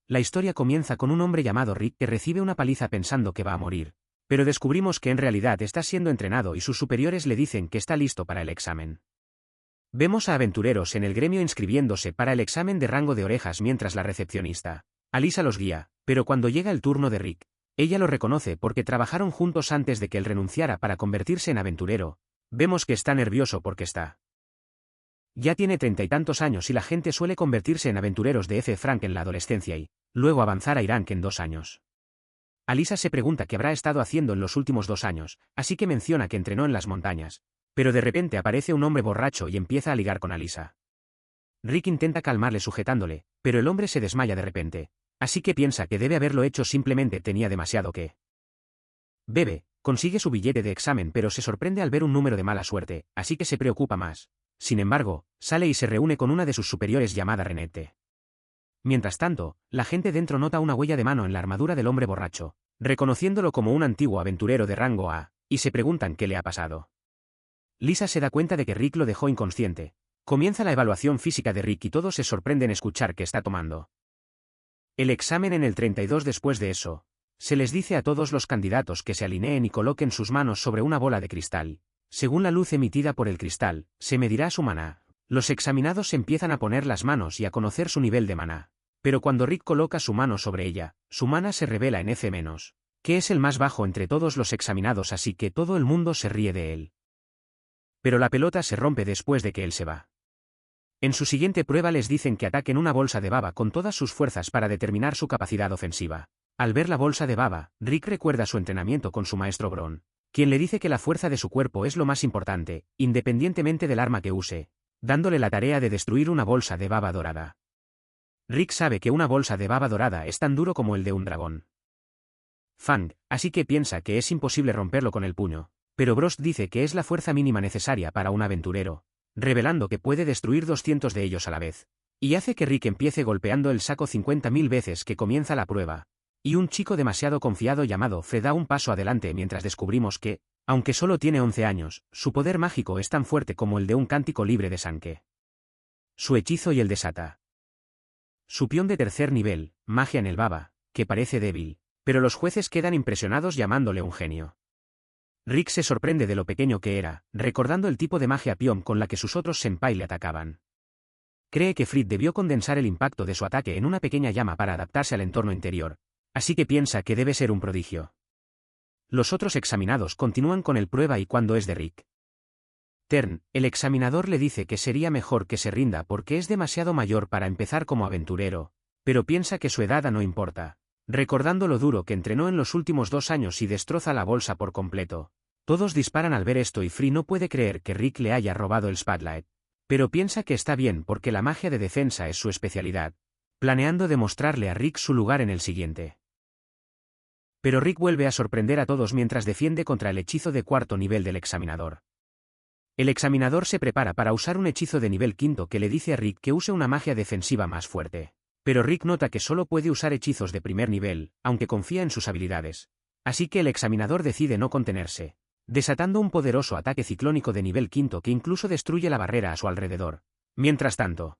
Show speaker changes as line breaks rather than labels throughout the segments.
La historia comienza con un hombre llamado Rick que recibe una paliza pensando que va a morir, pero descubrimos que en realidad está siendo entrenado y sus superiores le dicen que está listo para el examen. Vemos a aventureros en el gremio inscribiéndose para el examen de rango de orejas mientras la recepcionista, Alyssa, los guía, pero cuando llega el turno de Rick, ella lo reconoce porque trabajaron juntos antes de que él renunciara para convertirse en aventurero. Vemos que está nervioso porque ya tiene 30 y tantos años y la gente suele convertirse en aventureros de F. Frank en la adolescencia y, luego avanzar a Rank en 2 años. Alyssa se pregunta qué habrá estado haciendo en los últimos 2 años, así que menciona que entrenó en las montañas, pero de repente aparece un hombre borracho y empieza a ligar con Alyssa. Rick intenta calmarle sujetándole, pero el hombre se desmaya de repente, así que piensa que debe haberlo hecho, simplemente tenía demasiado que bebe, consigue su billete de examen pero se sorprende al ver un número de mala suerte, así que se preocupa más. Sin embargo, sale y se reúne con una de sus superiores llamada Renette. Mientras tanto, la gente dentro nota una huella de mano en la armadura del hombre borracho, reconociéndolo como un antiguo aventurero de rango A, y se preguntan qué le ha pasado. Lisa se da cuenta de que Rick lo dejó inconsciente. Comienza la evaluación física de Rick y todos se sorprenden escuchar que está tomando el examen en el 32. Después de eso, se les dice a todos los candidatos que se alineen y coloquen sus manos sobre una bola de cristal. Según la luz emitida por el cristal, se medirá su maná. Los examinados empiezan a poner las manos y a conocer su nivel de maná. Pero cuando Rick coloca su mano sobre ella, su maná se revela en F-, que es el más bajo entre todos los examinados, así que todo el mundo se ríe de él. Pero la pelota se rompe después de que él se va. En su siguiente prueba les dicen que ataquen una bolsa de baba con todas sus fuerzas para determinar su capacidad ofensiva. Al ver la bolsa de baba, Rick recuerda su entrenamiento con su maestro Bron, quien le dice que la fuerza de su cuerpo es lo más importante, independientemente del arma que use, dándole la tarea de destruir una bolsa de baba dorada. Rick sabe que una bolsa de baba dorada es tan duro como el de un dragón Fang, así que piensa que es imposible romperlo con el puño, pero Bros dice que es la fuerza mínima necesaria para un aventurero, revelando que puede destruir 200 de ellos a la vez, y hace que Rick empiece golpeando el saco 50.000 veces que comienza la prueba. Y un chico demasiado confiado llamado Fred da un paso adelante mientras descubrimos que, aunque solo tiene 11 años, su poder mágico es tan fuerte como el de un cántico libre de Sanke. Su hechizo y el desata. Su pion de 3er nivel, magia en el baba, que parece débil, pero los jueces quedan impresionados llamándole un genio. Rick se sorprende de lo pequeño que era, recordando el tipo de magia pion con la que sus otros senpai le atacaban. Cree que Fred debió condensar el impacto de su ataque en una pequeña llama para adaptarse al entorno interior. Así que piensa que debe ser un prodigio. Los otros examinados continúan con el prueba y cuando es de Rick turn, el examinador le dice que sería mejor que se rinda porque es demasiado mayor para empezar como aventurero, pero piensa que su edad no importa, recordando lo duro que entrenó en los últimos 2 años y destroza la bolsa por completo. Todos disparan al ver esto y Free no puede creer que Rick le haya robado el spotlight, pero piensa que está bien porque la magia de defensa es su especialidad, planeando demostrarle a Rick su lugar en el siguiente. Pero Rick vuelve a sorprender a todos mientras defiende contra el hechizo de 4.º nivel del examinador. El examinador se prepara para usar un hechizo de nivel 5º que le dice a Rick que use una magia defensiva más fuerte. Pero Rick nota que solo puede usar hechizos de 1.er nivel, aunque confía en sus habilidades. Así que el examinador decide no contenerse, desatando un poderoso ataque ciclónico de nivel 5º que incluso destruye la barrera a su alrededor. Mientras tanto,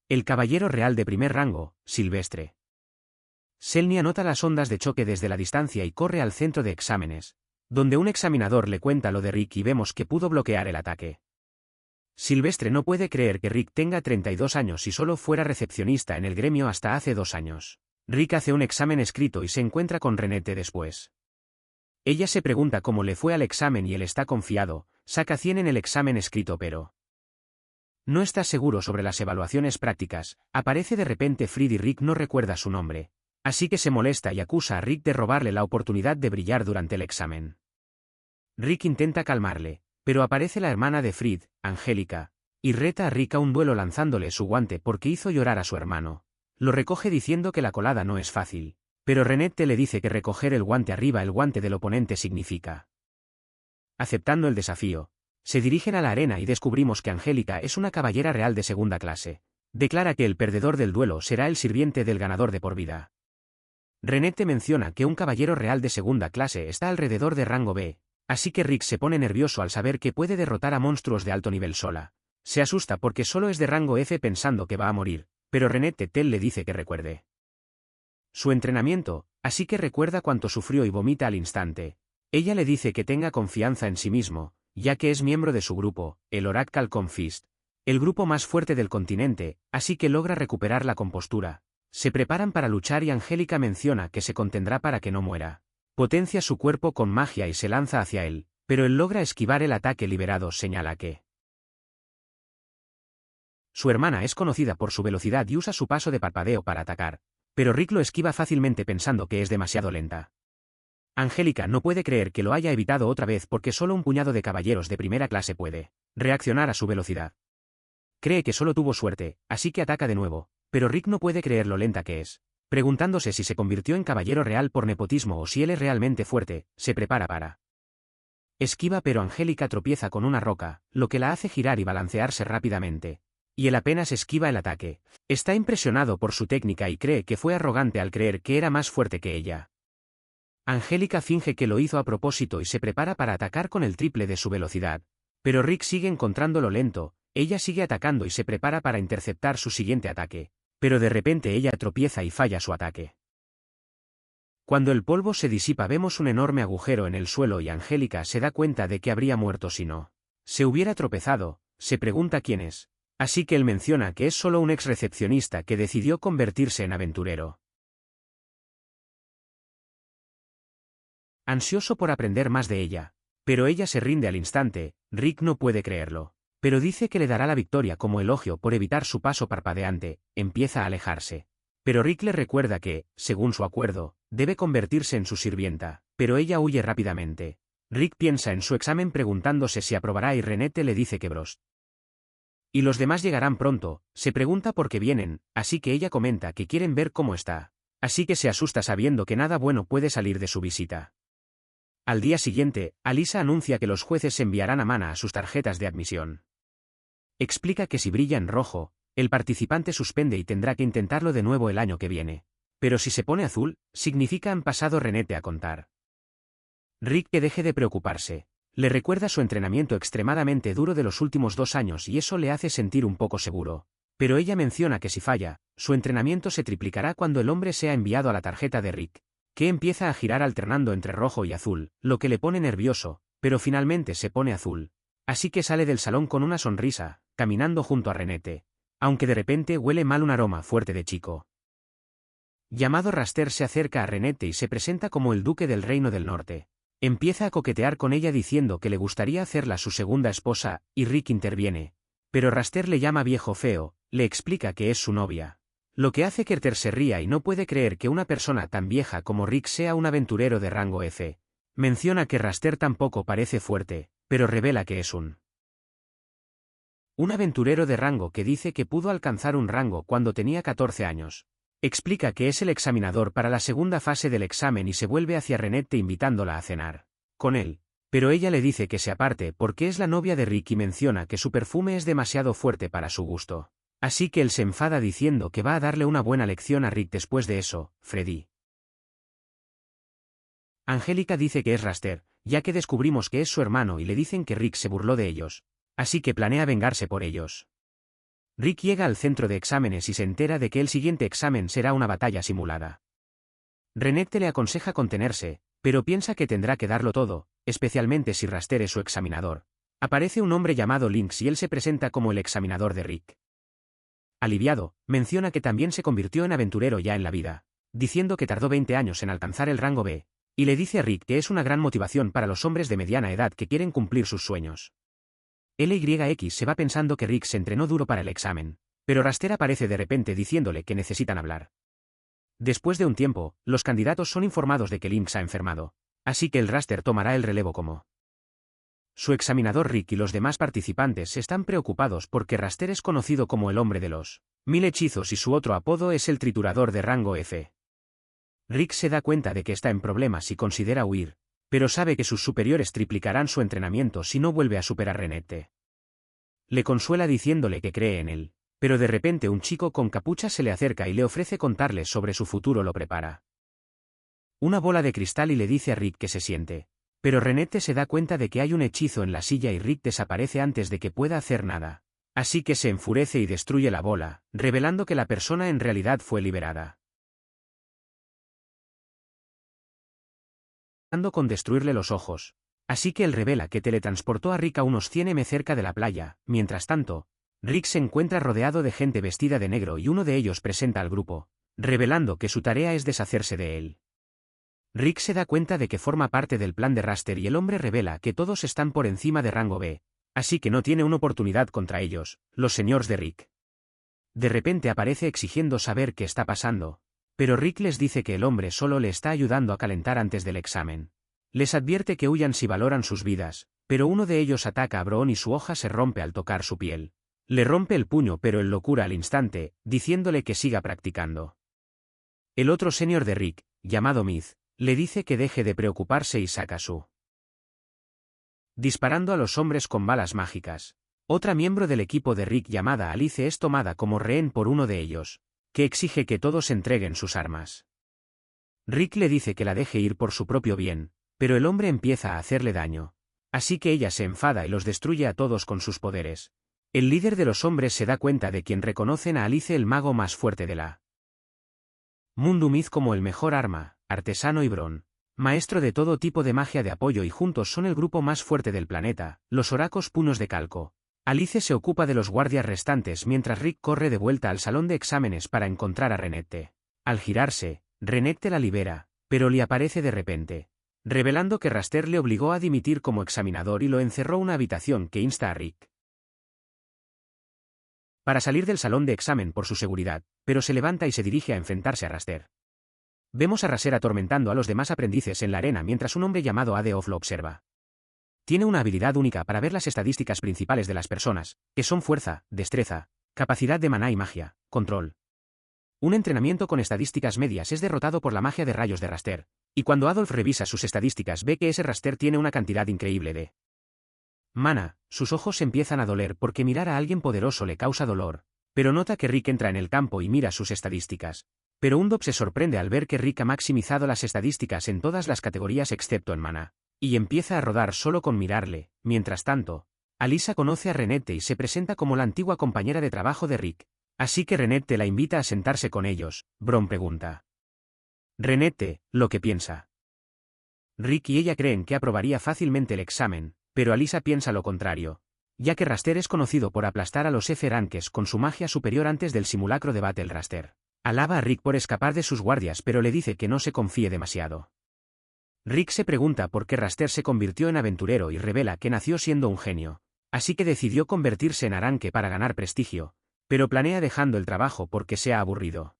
el caballero real de 1er rango, Silvestre Selnia nota las ondas de choque desde la distancia y corre al centro de exámenes, donde un examinador le cuenta lo de Rick y vemos que pudo bloquear el ataque. Silvestre no puede creer que Rick tenga 32 años y solo fuera recepcionista en el gremio hasta hace 2 años. Rick hace un examen escrito y se encuentra con Renette después. Ella se pregunta cómo le fue al examen y él está confiado, saca 100 en el examen escrito pero no está seguro sobre las evaluaciones prácticas. Aparece de repente Fred y Rick no recuerda su nombre. Así que se molesta y acusa a Rick de robarle la oportunidad de brillar durante el examen. Rick intenta calmarle, pero aparece la hermana de Fred, Angélica, y reta a Rick a un duelo lanzándole su guante porque hizo llorar a su hermano. Lo recoge diciendo que la colada no es fácil, pero Renette le dice que recoger el guante arriba el guante del oponente significa. Aceptando el desafío, se dirigen a la arena y descubrimos que Angélica es una caballera real de 2ª clase. Declara que el perdedor del duelo será el sirviente del ganador de por vida. Renette menciona que un caballero real de 2ª clase está alrededor de rango B, así que Rick se pone nervioso al saber que puede derrotar a monstruos de alto nivel sola. Se asusta porque solo es de rango F pensando que va a morir, pero Renette le dice que recuerde su entrenamiento, así que recuerda cuánto sufrió y vomita al instante. Ella le dice que tenga confianza en sí mismo, ya que es miembro de su grupo, el Oracle Confist, el grupo más fuerte del continente, así que logra recuperar la compostura. Se preparan para luchar y Angélica menciona que se contendrá para que no muera. Potencia su cuerpo con magia y se lanza hacia él, pero él logra esquivar el ataque liberado. Señala que su hermana es conocida por su velocidad y usa su paso de parpadeo para atacar, pero Rick lo esquiva fácilmente pensando que es demasiado lenta. Angélica no puede creer que lo haya evitado otra vez porque solo un puñado de caballeros de primera clase puede reaccionar a su velocidad. Cree que solo tuvo suerte, así que ataca de nuevo, pero Rick no puede creer lo lenta que es. Preguntándose si se convirtió en caballero real por nepotismo o si él es realmente fuerte, se prepara para esquiva, pero Angélica tropieza con una roca, lo que la hace girar y balancearse rápidamente. Y él apenas esquiva el ataque. Está impresionado por su técnica y cree que fue arrogante al creer que era más fuerte que ella. Angélica finge que lo hizo a propósito y se prepara para atacar con el triple de su velocidad. Pero Rick sigue encontrándolo lento, ella sigue atacando y se prepara para interceptar su siguiente ataque. Pero de repente ella tropieza y falla su ataque. Cuando el polvo se disipa vemos un enorme agujero en el suelo y Angélica se da cuenta de que habría muerto si no se hubiera tropezado. Se pregunta quién es. Así que él menciona que es solo un ex recepcionista que decidió convertirse en aventurero. Ansioso por aprender más de ella. Pero ella se rinde al instante. Rick no puede creerlo. Pero dice que le dará la victoria como elogio por evitar su paso parpadeante. Empieza a alejarse. Pero Rick le recuerda que, según su acuerdo, debe convertirse en su sirvienta, pero ella huye rápidamente. Rick piensa en su examen preguntándose si aprobará y Renette le dice que Bros y los demás llegarán pronto. Se pregunta por qué vienen, así que ella comenta que quieren ver cómo está. Así que se asusta sabiendo que nada bueno puede salir de su visita. Al día siguiente, Alisa anuncia que los jueces enviarán a Mana a sus tarjetas de admisión. Explica que si brilla en rojo, el participante suspende y tendrá que intentarlo de nuevo el año que viene. Pero si se pone azul, significa han pasado. Renette a contar. Rick que deje de preocuparse. Le recuerda su entrenamiento extremadamente duro de los últimos 2 años y eso le hace sentir un poco seguro. Pero ella menciona que si falla, su entrenamiento se triplicará cuando el hombre sea enviado a la tarjeta de Rick, que empieza a girar alternando entre rojo y azul, lo que le pone nervioso, pero finalmente se pone azul. Así que sale del salón con una sonrisa, caminando junto a Renette, aunque de repente huele mal un aroma fuerte de chico. Llamado Raster se acerca a Renette y se presenta como el duque del Reino del Norte. Empieza a coquetear con ella diciendo que le gustaría hacerla su segunda esposa, y Rick interviene. Pero Raster le llama viejo feo, le explica que es su novia. Lo que hace que Carter se ría y no puede creer que una persona tan vieja como Rick sea un aventurero de rango F. Menciona que Raster tampoco parece fuerte, pero revela que es un aventurero de rango que dice que pudo alcanzar un rango cuando tenía 14 años. Explica que es el examinador para la segunda fase del examen y se vuelve hacia Renette invitándola a cenar con él. Pero ella le dice que se aparte porque es la novia de Rick y menciona que su perfume es demasiado fuerte para su gusto. Así que él se enfada diciendo que va a darle una buena lección a Rick después de eso. Freddy. Angélica dice que es Raster, ya que descubrimos que es su hermano y le dicen que Rick se burló de ellos. Así que planea vengarse por ellos. Rick llega al centro de exámenes y se entera de que el siguiente examen será una batalla simulada. Renette le aconseja contenerse, pero piensa que tendrá que darlo todo, especialmente si Raster es su examinador. Aparece un hombre llamado Lynx y él se presenta como el examinador de Rick. Aliviado, menciona que también se convirtió en aventurero ya en la vida, diciendo que tardó 20 años en alcanzar el rango B, y le dice a Rick que es una gran motivación para los hombres de mediana edad que quieren cumplir sus sueños. LYX se va pensando que Rick se entrenó duro para el examen, pero Raster aparece de repente diciéndole que necesitan hablar. Después de un tiempo, los candidatos son informados de que Lynx ha enfermado, así que el Raster tomará el relevo como su examinador. Rick y los demás participantes están preocupados porque Raster es conocido como el hombre de los 1000 hechizos y su otro apodo es el triturador de rango F. Rick se da cuenta de que está en problemas y considera huir, pero sabe que sus superiores triplicarán su entrenamiento si no vuelve a superar a Renette. Le consuela diciéndole que cree en él, pero de repente un chico con capucha se le acerca y le ofrece contarle sobre su futuro. Lo prepara una bola de cristal y le dice a Rick que se siente, pero Renette se da cuenta de que hay un hechizo en la silla y Rick desaparece antes de que pueda hacer nada, así que se enfurece y destruye la bola, revelando que la persona en realidad fue liberada. con destruirle los ojos. Así que él revela que teletransportó a Rick a unos 100 m cerca de la playa. Mientras tanto, Rick se encuentra rodeado de gente vestida de negro y uno de ellos presenta al grupo, revelando que su tarea es deshacerse de él. Rick se da cuenta de que forma parte del plan de Raster y el hombre revela que todos están por encima de rango B, así que no tiene una oportunidad contra ellos, los señores de Rick. De repente aparece exigiendo saber qué está pasando, pero Rick les dice que el hombre solo le está ayudando a calentar antes del examen. Les advierte que huyan si valoran sus vidas, pero uno de ellos ataca a Bron y su hoja se rompe al tocar su piel. Le rompe el puño pero él lo cura al instante, diciéndole que siga practicando. El otro senior de Rick, llamado Myth, le dice que deje de preocuparse y saca su disparando a los hombres con balas mágicas. Otra miembro del equipo de Rick llamada Alice es tomada como rehén por uno de ellos, que exige que todos entreguen sus armas. Rick le dice que la deje ir por su propio bien, pero el hombre empieza a hacerle daño. Así que ella se enfada y los destruye a todos con sus poderes. El líder de los hombres se da cuenta de quien reconocen a Alice el mago más fuerte de la mundo Myth como el mejor arma, artesano y Bron, maestro de todo tipo de magia de apoyo y juntos son el grupo más fuerte del planeta, los oracos puños de calco. Alice se ocupa de los guardias restantes mientras Rick corre de vuelta al salón de exámenes para encontrar a Renette. Al girarse, Renette la libera, pero le aparece de repente, revelando que Raster le obligó a dimitir como examinador y lo encerró en una habitación que insta a Rick para salir del salón de examen por su seguridad, pero se levanta y se dirige a enfrentarse a Raster. Vemos a Raster atormentando a los demás aprendices en la arena mientras un hombre llamado Adeof lo observa. Tiene una habilidad única para ver las estadísticas principales de las personas, que son fuerza, destreza, capacidad de maná y magia, control. Un entrenamiento con estadísticas medias es derrotado por la magia de rayos de Raster, y cuando Adolf revisa sus estadísticas ve que ese Raster tiene una cantidad increíble de mana. Sus ojos empiezan a doler porque mirar a alguien poderoso le causa dolor, pero nota que Rick entra en el campo y mira sus estadísticas. Pero Undop se sorprende al ver que Rick ha maximizado las estadísticas en todas las categorías excepto en mana, y empieza a rodar solo con mirarle. Mientras tanto, Alisa conoce a Renette y se presenta como la antigua compañera de trabajo de Rick, así que Renette la invita a sentarse con ellos. Bron pregunta Renette lo que piensa. Rick y ella creen que aprobaría fácilmente el examen, pero Alisa piensa lo contrario, ya que Raster es conocido por aplastar a los F-Rankes con su magia superior antes del simulacro de Battle Raster. Alaba a Rick por escapar de sus guardias pero le dice que no se confíe demasiado. Rick se pregunta por qué Raster se convirtió en aventurero y revela que nació siendo un genio, así que decidió convertirse en Aranque para ganar prestigio, pero planea dejando el trabajo porque se ha aburrido.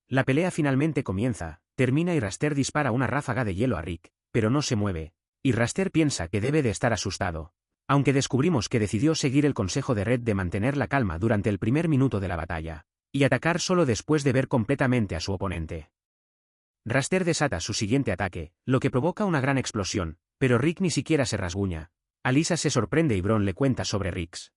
La pelea finalmente comienza, termina y Raster dispara una ráfaga de hielo a Rick, pero no se mueve, y Raster piensa que debe de estar asustado, aunque descubrimos que decidió seguir el consejo de Red de mantener la calma durante el primer minuto de la batalla, y atacar solo después de ver completamente a su oponente. Raster desata su siguiente ataque, lo que provoca una gran explosión, pero Rick ni siquiera se rasguña. Alisa se sorprende y Bron le cuenta sobre Rick's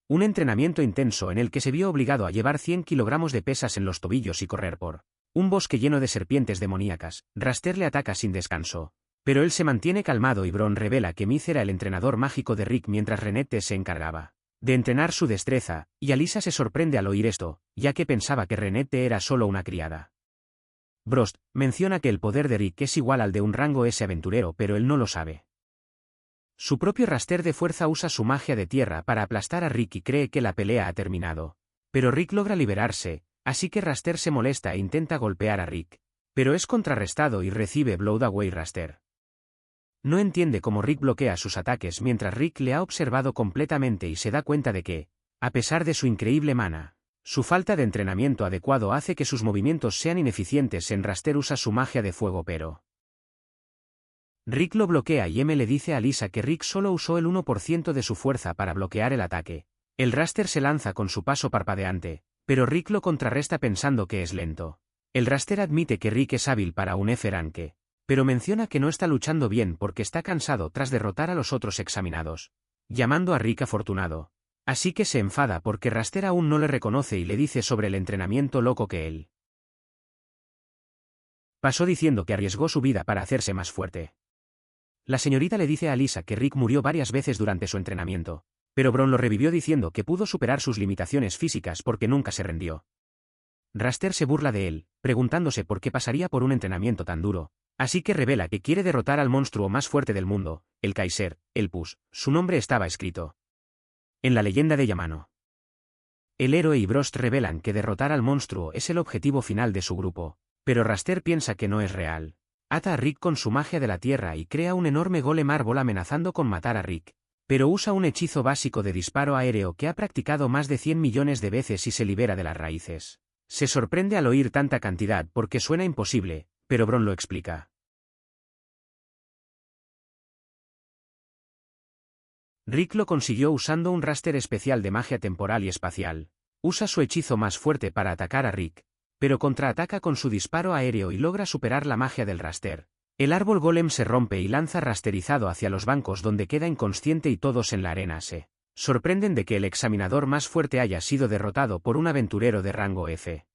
un entrenamiento intenso en el que se vio obligado a llevar 100 kilogramos de pesas en los tobillos y correr por un bosque lleno de serpientes demoníacas. Raster le ataca sin descanso, pero él se mantiene calmado y Bron revela que Myth era el entrenador mágico de Rick mientras Renette se encargaba de entrenar su destreza, y Alisa se sorprende al oír esto, ya que pensaba que Renette era solo una criada. Brost menciona que el poder de Rick es igual al de un rango S aventurero pero él no lo sabe. Su propio Raster de fuerza usa su magia de tierra para aplastar a Rick y cree que la pelea ha terminado. Pero Rick logra liberarse, así que Raster se molesta e intenta golpear a Rick, pero es contrarrestado y recibe Blood Away Raster. No entiende cómo Rick bloquea sus ataques mientras Rick le ha observado completamente y se da cuenta de que, a pesar de su increíble mana, su falta de entrenamiento adecuado hace que sus movimientos sean ineficientes. Raster usa su magia de fuego pero Rick lo bloquea y M le dice a Alisa que Rick solo usó el 1% de su fuerza para bloquear el ataque. El Raster se lanza con su paso parpadeante, pero Rick lo contrarresta pensando que es lento. El Raster admite que Rick es hábil para un F-Ranque, pero menciona que no está luchando bien porque está cansado tras derrotar a los otros examinados, llamando a Rick afortunado. Así que se enfada porque Raster aún no le reconoce y le dice sobre el entrenamiento loco que él pasó diciendo que arriesgó su vida para hacerse más fuerte. La señorita le dice a Alisa que Rick murió varias veces durante su entrenamiento, pero Bron lo revivió diciendo que pudo superar sus limitaciones físicas porque nunca se rindió. Raster se burla de él, preguntándose por qué pasaría por un entrenamiento tan duro, Así que revela que quiere derrotar al monstruo más fuerte del mundo, el Kaiser, Elpus. Su nombre estaba escrito en la leyenda de Yamano. El héroe y Brost revelan que derrotar al monstruo es el objetivo final de su grupo, pero Raster piensa que no es real. Ata a Rick con su magia de la tierra y crea un enorme golem árbol amenazando con matar a Rick, pero usa un hechizo básico de disparo aéreo que ha practicado más de 100 millones de veces y se libera de las raíces. Se sorprende al oír tanta cantidad porque suena imposible, pero Bron lo explica. Rick lo consiguió usando un raster especial de magia temporal y espacial. Usa su hechizo más fuerte para atacar a Rick, pero contraataca con su disparo aéreo y logra superar la magia del raster. El árbol golem se rompe y lanza rasterizado hacia los bancos donde queda inconsciente y todos en la arena se sorprenden de que el examinador más fuerte haya sido derrotado por un aventurero de rango F.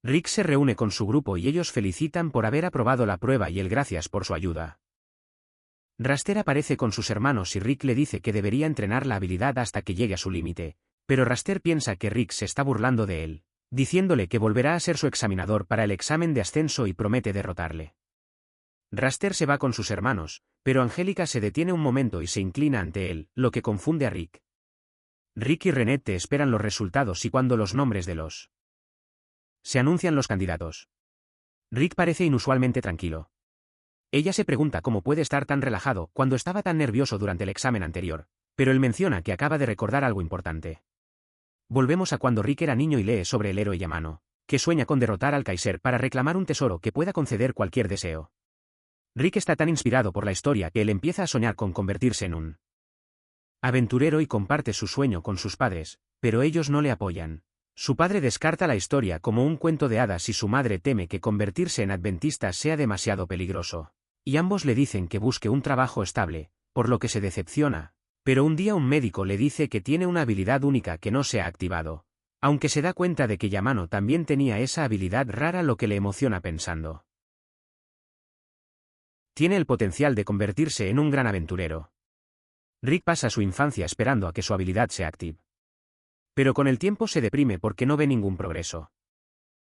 Rick se reúne con su grupo y ellos felicitan por haber aprobado la prueba y él gracias por su ayuda. Raster aparece con sus hermanos y Rick le dice que debería entrenar la habilidad hasta que llegue a su límite, pero Raster piensa que Rick se está burlando de él, diciéndole que volverá a ser su examinador para el examen de ascenso y promete derrotarle. Raster se va con sus hermanos, pero Angélica se detiene un momento y se inclina ante él, lo que confunde a Rick. Rick y Renette esperan los resultados y cuando los nombres de los se anuncian los candidatos. Rick parece inusualmente tranquilo. Ella se pregunta cómo puede estar tan relajado cuando estaba tan nervioso durante el examen anterior, pero él menciona que acaba de recordar algo importante. Volvemos a cuando Rick era niño y lee sobre el héroe Yamano, que sueña con derrotar al Kaiser para reclamar un tesoro que pueda conceder cualquier deseo. Rick está tan inspirado por la historia que él empieza a soñar con convertirse en un aventurero y comparte su sueño con sus padres, pero ellos no le apoyan. Su padre descarta la historia como un cuento de hadas y su madre teme que convertirse en adventista sea demasiado peligroso. Y ambos le dicen que busque un trabajo estable, por lo que se decepciona, pero un día un médico le dice que tiene una habilidad única que no se ha activado. Aunque se da cuenta de que Yamano también tenía esa habilidad rara, lo que le emociona pensando. Tiene el potencial de convertirse en un gran aventurero. Rick pasa su infancia esperando a que su habilidad se active. Pero con el tiempo se deprime porque no ve ningún progreso.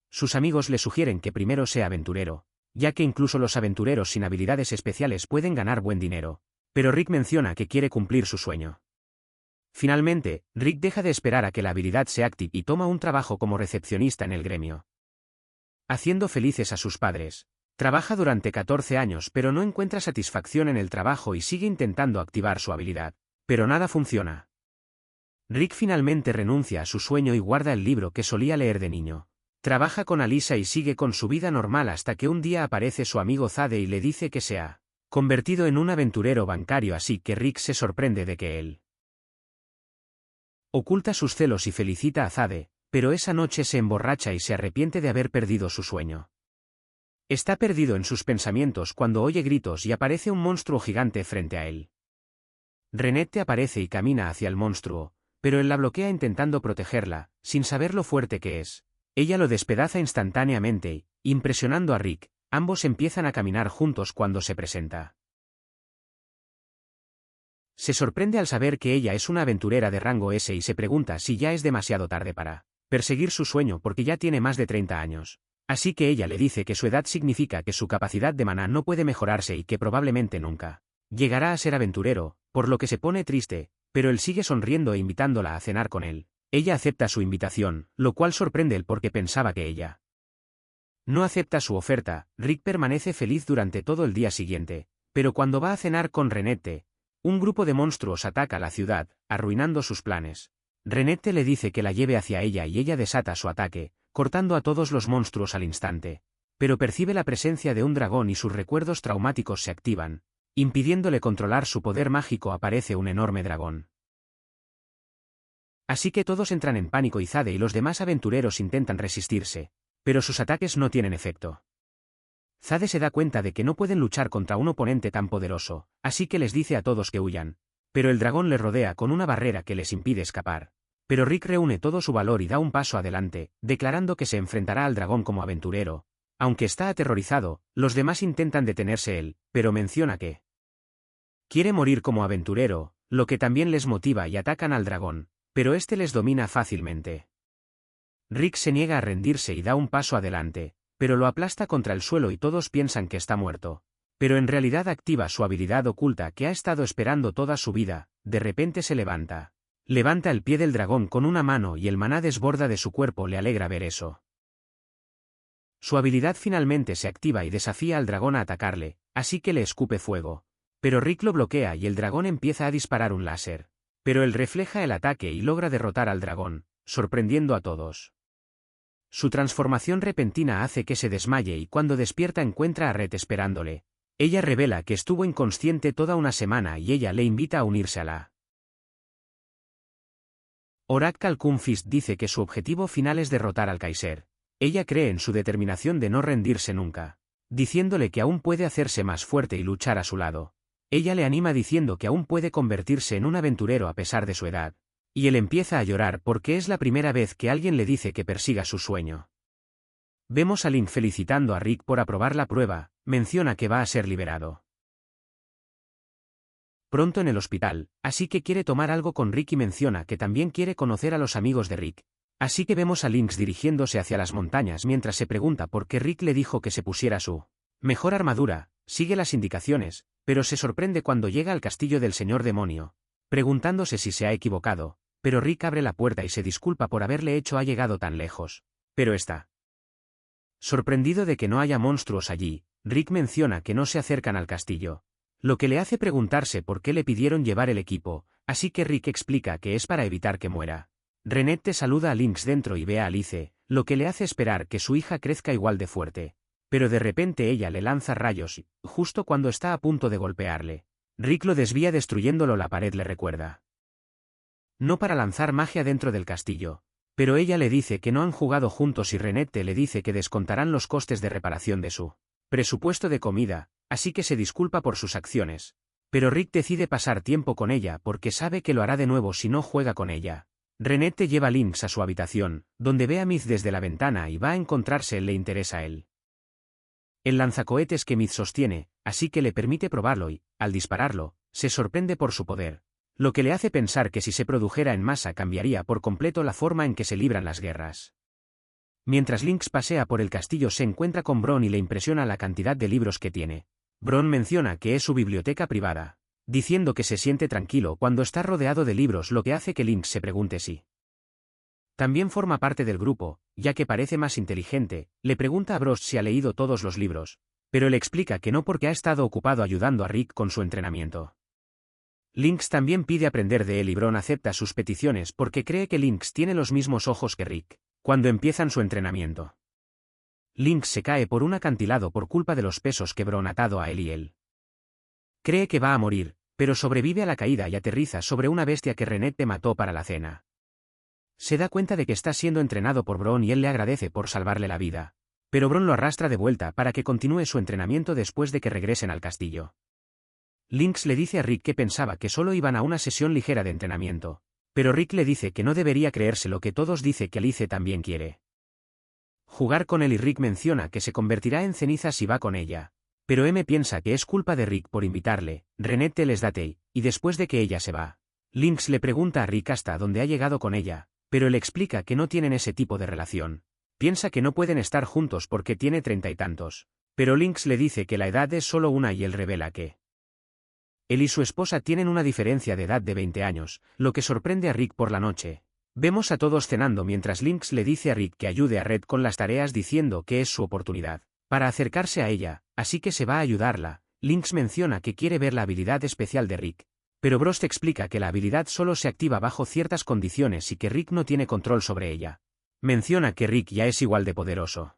Sus amigos le sugieren que primero sea aventurero, ya que incluso los aventureros sin habilidades especiales pueden ganar buen dinero, pero Rick menciona que quiere cumplir su sueño. Finalmente, Rick deja de esperar a que la habilidad se active y toma un trabajo como recepcionista en el gremio. Haciendo felices a sus padres. Trabaja durante 14 años pero no encuentra satisfacción en el trabajo y sigue intentando activar su habilidad, pero nada funciona. Rick finalmente renuncia a su sueño y guarda el libro que solía leer de niño. Trabaja con Alisa y sigue con su vida normal hasta que un día aparece su amigo Zade y le dice que se ha convertido en un aventurero bancario, así que Rick se sorprende de que él oculta sus celos y felicita a Zade, pero esa noche se emborracha y se arrepiente de haber perdido su sueño. Está perdido en sus pensamientos cuando oye gritos y aparece un monstruo gigante frente a él. Renette aparece y camina hacia el monstruo, pero él la bloquea intentando protegerla, sin saber lo fuerte que es. Ella lo despedaza instantáneamente y, impresionando a Rick, ambos empiezan a caminar juntos cuando se presenta. Se sorprende al saber que ella es una aventurera de rango S y se pregunta si ya es demasiado tarde para perseguir su sueño porque ya tiene más de 30 años. Así que ella le dice que su edad significa que su capacidad de maná no puede mejorarse y que probablemente nunca llegará a ser aventurero, por lo que se pone triste, pero él sigue sonriendo e invitándola a cenar con él. Ella acepta su invitación, lo cual sorprende él porque pensaba que ella no acepta su oferta. Rick permanece feliz durante todo el día siguiente, pero cuando va a cenar con Renette, un grupo de monstruos ataca la ciudad, arruinando sus planes. Renette le dice que la lleve hacia ella y ella desata su ataque, cortando a todos los monstruos al instante, pero percibe la presencia de un dragón y sus recuerdos traumáticos se activan, impidiéndole controlar su poder mágico. Aparece un enorme dragón. Así que todos entran en pánico y Zade y los demás aventureros intentan resistirse, pero sus ataques no tienen efecto. Zade se da cuenta de que no pueden luchar contra un oponente tan poderoso, así que les dice a todos que huyan, pero el dragón les rodea con una barrera que les impide escapar. Pero Rick reúne todo su valor y da un paso adelante, declarando que se enfrentará al dragón como aventurero. Aunque está aterrorizado, los demás intentan detenerse él, pero menciona que quiere morir como aventurero, lo que también les motiva y atacan al dragón, pero este les domina fácilmente. Rick se niega a rendirse y da un paso adelante, pero lo aplasta contra el suelo y todos piensan que está muerto. Pero en realidad activa su habilidad oculta que ha estado esperando toda su vida. De repente se levanta. Levanta el pie del dragón con una mano y el maná desborda de su cuerpo. Le alegra ver eso. Su habilidad finalmente se activa y desafía al dragón a atacarle, así que le escupe fuego. Pero Rick lo bloquea y el dragón empieza a disparar un láser. Pero él refleja el ataque y logra derrotar al dragón, sorprendiendo a todos. Su transformación repentina hace que se desmaye y cuando despierta encuentra a Red esperándole. Ella revela que estuvo inconsciente toda una semana y ella le invita a unirse a la Oracle Kunfist dice que su objetivo final es derrotar al Kaiser. Ella cree en su determinación de no rendirse nunca, diciéndole que aún puede hacerse más fuerte y luchar a su lado. Ella le anima diciendo que aún puede convertirse en un aventurero a pesar de su edad. Y él empieza a llorar porque es la primera vez que alguien le dice que persiga su sueño. Vemos a Link felicitando a Rick por aprobar la prueba, menciona que va a ser liberado pronto en el hospital, así que quiere tomar algo con Rick y menciona que también quiere conocer a los amigos de Rick. Así que vemos a Lynx dirigiéndose hacia las montañas mientras se pregunta por qué Rick le dijo que se pusiera su mejor armadura, sigue las indicaciones, pero se sorprende cuando llega al castillo del señor demonio, preguntándose si se ha equivocado, pero Rick abre la puerta y se disculpa por haberle hecho ha llegado tan lejos. Pero está sorprendido de que no haya monstruos allí. Rick menciona que no se acercan al castillo, lo que le hace preguntarse por qué le pidieron llevar el equipo, así que Rick explica que es para evitar que muera. Renette saluda a Lynx dentro y ve a Alice, lo que le hace esperar que su hija crezca igual de fuerte. Pero de repente ella le lanza rayos y, justo cuando está a punto de golpearle, Rick lo desvía destruyéndolo. La pared le recuerda no para lanzar magia dentro del castillo. Pero ella le dice que no han jugado juntos y Renette le dice que descontarán los costes de reparación de su presupuesto de comida, así que se disculpa por sus acciones. Pero Rick decide pasar tiempo con ella porque sabe que lo hará de nuevo si no juega con ella. Renette lleva a Lynx a su habitación, donde ve a Myth desde la ventana y va a encontrarse. Le interesa él el lanzacohetes que Myth sostiene, así que le permite probarlo y, al dispararlo, se sorprende por su poder. Lo que le hace pensar que si se produjera en masa cambiaría por completo la forma en que se libran las guerras. Mientras Lynx pasea por el castillo se encuentra con Bron y le impresiona la cantidad de libros que tiene. Bron menciona que es su biblioteca privada, diciendo que se siente tranquilo cuando está rodeado de libros, lo que hace que Lynx se pregunte si también forma parte del grupo, ya que parece más inteligente. Le pregunta a Bros si ha leído todos los libros, pero él explica que no porque ha estado ocupado ayudando a Rick con su entrenamiento. Lynx también pide aprender de él y Bron acepta sus peticiones porque cree que Lynx tiene los mismos ojos que Rick. Cuando empiezan su entrenamiento, Lynx se cae por un acantilado por culpa de los pesos que Bron ha atado a él y él cree que va a morir, pero sobrevive a la caída y aterriza sobre una bestia que Renette mató para la cena. Se da cuenta de que está siendo entrenado por Bron y él le agradece por salvarle la vida, pero Bron lo arrastra de vuelta para que continúe su entrenamiento después de que regresen al castillo. Lynx le dice a Rick que pensaba que solo iban a una sesión ligera de entrenamiento, pero Rick le dice que no debería creerse lo que todos dice que Alice también quiere jugar con él y Rick menciona que se convertirá en ceniza si va con ella, pero M piensa que es culpa de Rick por invitarle. Renette les da té, y después de que ella se va, Lynx le pregunta a Rick hasta dónde ha llegado con ella, pero él explica que no tienen ese tipo de relación. Piensa que no pueden estar juntos porque tiene 30 y tantos, pero Lynx le dice que la edad es solo una y él revela que él y su esposa tienen una diferencia de edad de 20 años, lo que sorprende a Rick por la noche. Vemos a todos cenando mientras Lynx le dice a Rick que ayude a Red con las tareas diciendo que es su oportunidad para acercarse a ella, así que se va a ayudarla. Lynx menciona que quiere ver la habilidad especial de Rick, pero Bros explica que la habilidad solo se activa bajo ciertas condiciones y que Rick no tiene control sobre ella. Menciona que Rick ya es igual de poderoso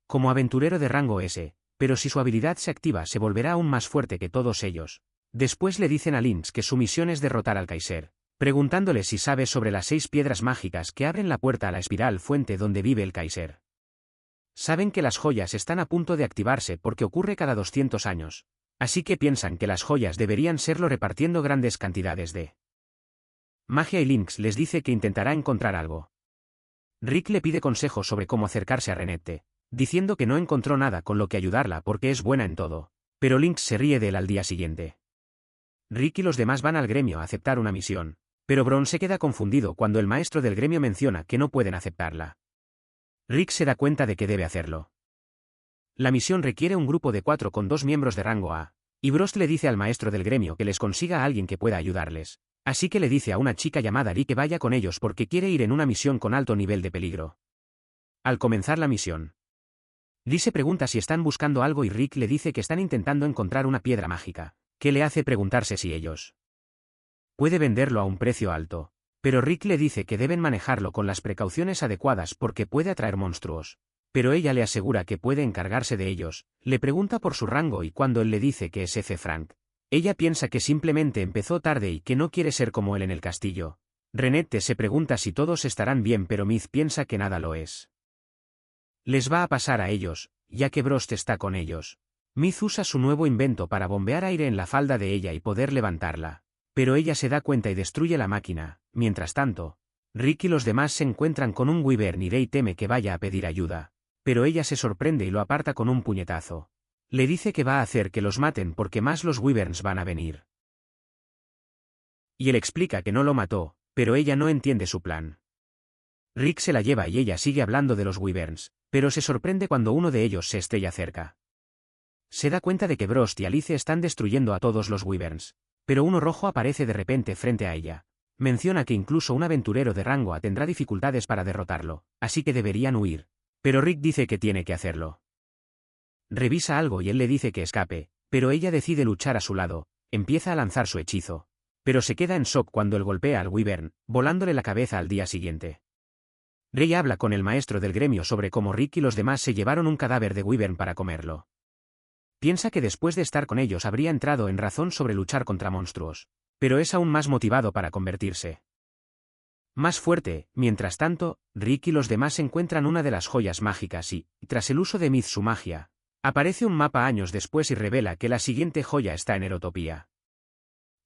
como aventurero de rango S, pero si su habilidad se activa se volverá aún más fuerte que todos ellos. Después le dicen a Lynx que su misión es derrotar al Kaiser, preguntándole si sabe sobre las 6 piedras mágicas que abren la puerta a la espiral fuente donde vive el Kaiser. Saben que las joyas están a punto de activarse porque ocurre cada 200 años, así que piensan que las joyas deberían serlo repartiendo grandes cantidades de magia y Lynx les dice que intentará encontrar algo. Rick le pide consejos sobre cómo acercarse a Renette, diciendo que no encontró nada con lo que ayudarla porque es buena en todo, pero Lynx se ríe de él al día siguiente. Rick y los demás van al gremio a aceptar una misión, pero Bron se queda confundido cuando el maestro del gremio menciona que no pueden aceptarla. Rick se da cuenta de que debe hacerlo. La misión requiere un grupo de 4 con 2 miembros de rango A, y Brost le dice al maestro del gremio que les consiga a alguien que pueda ayudarles. Así que le dice a una chica llamada Ri que vaya con ellos porque quiere ir en una misión con alto nivel de peligro. Al comenzar la misión, Ri se pregunta si están buscando algo y Rick le dice que están intentando encontrar una piedra mágica, que le hace preguntarse si ellos puede venderlo a un precio alto. Pero Rick le dice que deben manejarlo con las precauciones adecuadas porque puede atraer monstruos. Pero ella le asegura que puede encargarse de ellos, le pregunta por su rango y cuando él le dice que es F. Frank, ella piensa que simplemente empezó tarde y que no quiere ser como él en el castillo. Renette se pregunta si todos estarán bien pero Myth piensa que nada lo es. Les va a pasar a ellos, ya que Brost está con ellos. Myth usa su nuevo invento para bombear aire en la falda de ella y poder levantarla. Pero ella se da cuenta y destruye la máquina. Mientras tanto, Rick y los demás se encuentran con un wyvern y Rey teme que vaya a pedir ayuda. Pero ella se sorprende y lo aparta con un puñetazo. Le dice que va a hacer que los maten porque más los wyverns van a venir. Y él explica que no lo mató, pero ella no entiende su plan. Rick se la lleva y ella sigue hablando de los wyverns, pero se sorprende cuando uno de ellos se estrella cerca. Se da cuenta de que Brost y Alice están destruyendo a todos los wyverns. Pero uno rojo aparece de repente frente a ella. Menciona que incluso un aventurero de rango A tendrá dificultades para derrotarlo, así que deberían huir. Pero Rick dice que tiene que hacerlo. Revisa algo y él le dice que escape, pero ella decide luchar a su lado, empieza a lanzar su hechizo. Pero se queda en shock cuando él golpea al wyvern, volándole la cabeza al día siguiente. Rey habla con el maestro del gremio sobre cómo Rick y los demás se llevaron un cadáver de wyvern para comerlo. Piensa que después de estar con ellos habría entrado en razón sobre luchar contra monstruos, pero es aún más motivado para convertirse más fuerte. Mientras tanto, Rick y los demás encuentran una de las joyas mágicas y, tras el uso de Myth su magia, aparece un mapa años después y revela que la siguiente joya está en Erotopía.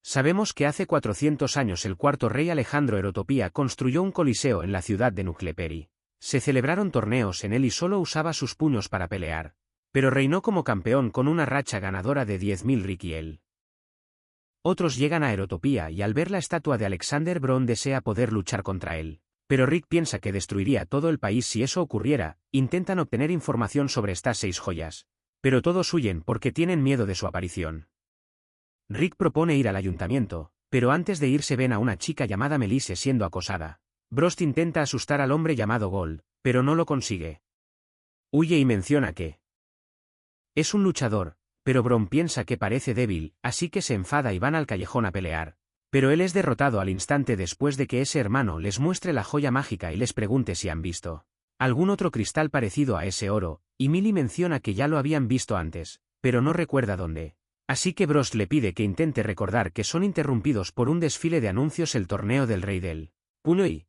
Sabemos que hace 400 años el cuarto rey Alejandro Erotopía construyó un coliseo en la ciudad de Nucleperi. Se celebraron torneos en él y solo usaba sus puños para pelear. Pero reinó como campeón con una racha ganadora de 10.000 Rikiel. Otros llegan a Erotopía y al ver la estatua de Alexander Bron desea poder luchar contra él. Pero Rick piensa que destruiría todo el país si eso ocurriera. Intentan obtener información sobre estas 6 joyas. Pero todos huyen porque tienen miedo de su aparición. Rick propone ir al ayuntamiento, pero antes de irse ven a una chica llamada Melisse siendo acosada. Brost intenta asustar al hombre llamado Gold, pero no lo consigue. Huye y menciona que es un luchador, pero Bron piensa que parece débil, así que se enfada y van al callejón a pelear. Pero él es derrotado al instante después de que ese hermano les muestre la joya mágica y les pregunte si han visto algún otro cristal parecido a ese oro, y Millie menciona que ya lo habían visto antes, pero no recuerda dónde. Así que Brost le pide que intente recordar que son interrumpidos por un desfile de anuncios el torneo del Rey del Puño y